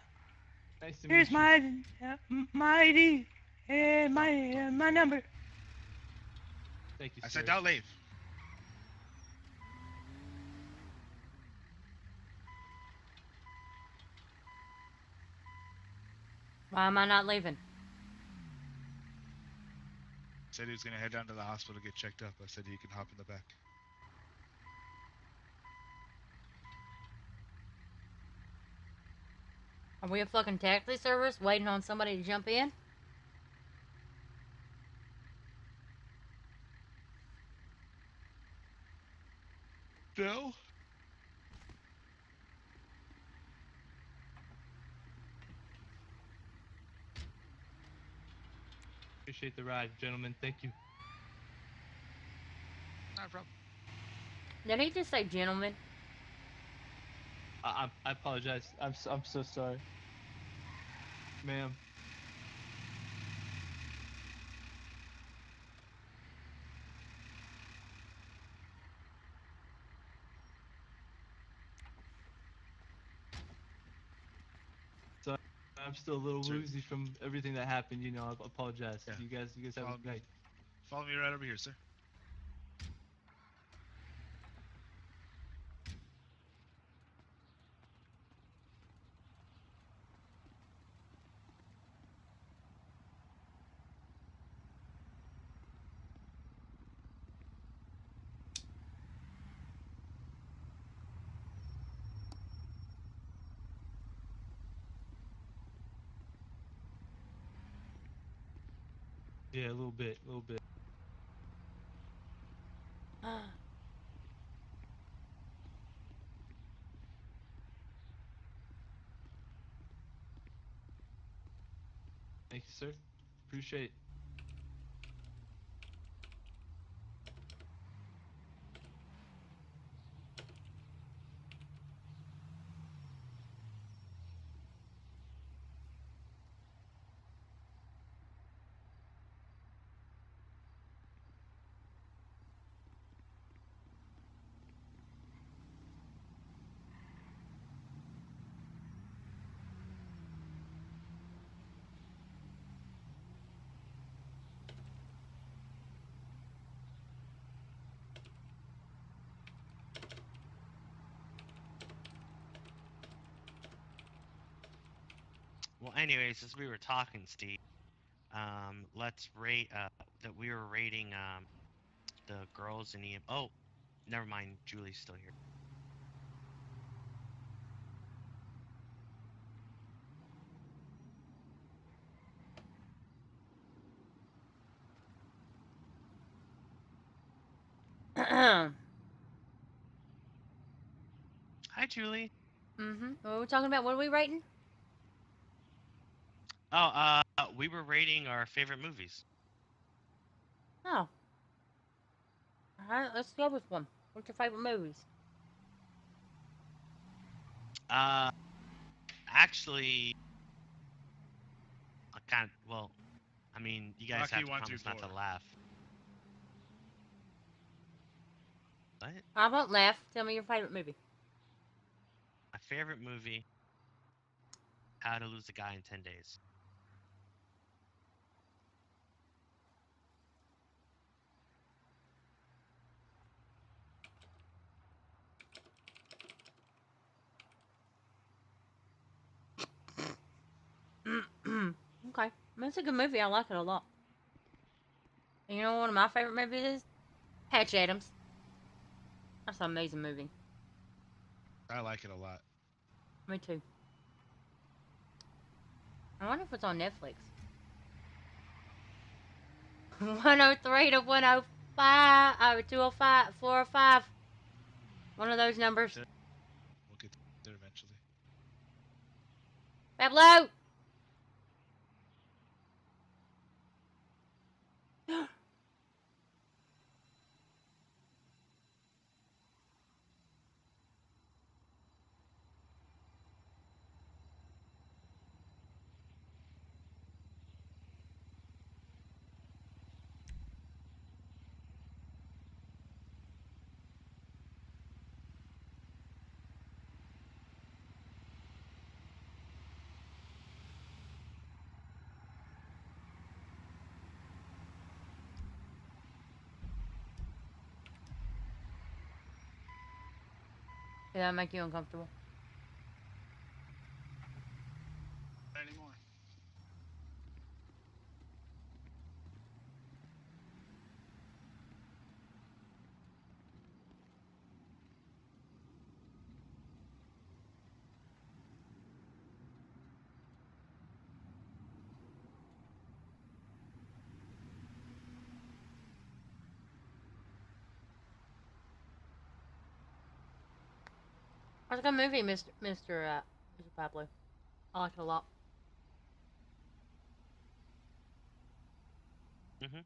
Nice to here's meet you. my ID and my number. Thank you, I sir. said don't leave. Why am I not leaving? Said he was gonna head down to the hospital to get checked up. I said he can hop in the back. Are we a fucking taxi service waiting on somebody to jump in? No. Appreciate the ride, gentlemen. Thank you. Not a problem. Did he just say gentlemen? I apologize. I'm so sorry, ma'am. So I'm still a little Sir. woozy from everything that happened. You know, I apologize. Yeah. You guys have a good night. Follow me right over here, sir. Yeah, a little bit. Thank you, sir. Appreciate it. Well, anyways, as we were talking, Steve, let's rate that we were rating the girls in EM. Oh, never mind. Julie's still here. Hi, Julie. What are we talking about? What are we rating? Oh, we were rating our favorite movies. Oh. Alright, let's go with one. What's your favorite movies? Actually, I can't. Well, I mean, you guys Rocky have to 1 through promise not to 4. laugh. What? I won't laugh. Tell me your favorite movie. My favorite movie: How to Lose a Guy in 10 Days. Okay. I mean, it's a good movie. I like it a lot. And you know what one of my favorite movies is? Patch Adams. That's an amazing movie. I like it a lot. Me too. I wonder if it's on Netflix. 103 to 105. Oh, 205, 405. One of those numbers. We'll get there eventually. Pablo! Did that make you uncomfortable? Not anymore. It's a good movie, Mr. Pablo. I like it a lot. Mm-hmm.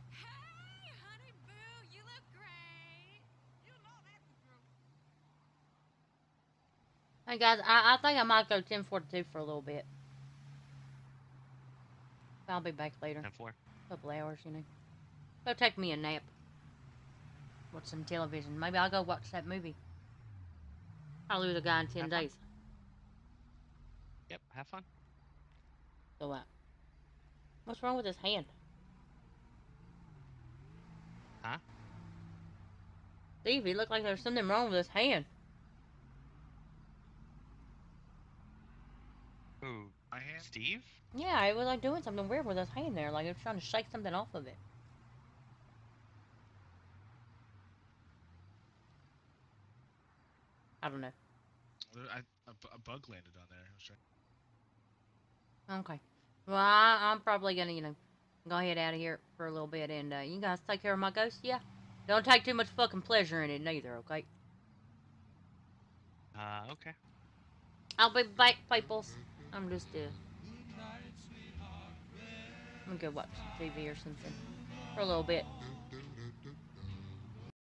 Hey, honey boo, you look great. You know that's true. Hey guys, I think I might go 1042 for a little bit. I'll be back later. 10-4. A couple hours, you know. Go take me a nap. Watch some television. Maybe I'll go watch that movie. I'll lose a guy in 10 Have fun. days. Yep, have fun. So what? What's wrong with his hand? Huh? Steve, he looked like there's something wrong with his hand. Ooh. My hand? Steve? Yeah, it was like doing something weird with his hand there, like it was trying to shake something off of it. I don't know. A bug landed on there. I was trying. Okay. Well, I'm probably gonna, go ahead out of here for a little bit, and you guys take care of my ghost, yeah? Don't take too much fucking pleasure in it neither, okay? Okay. I'll be back, peoples. I'm just, I'm gonna go watch some TV or something for a little bit.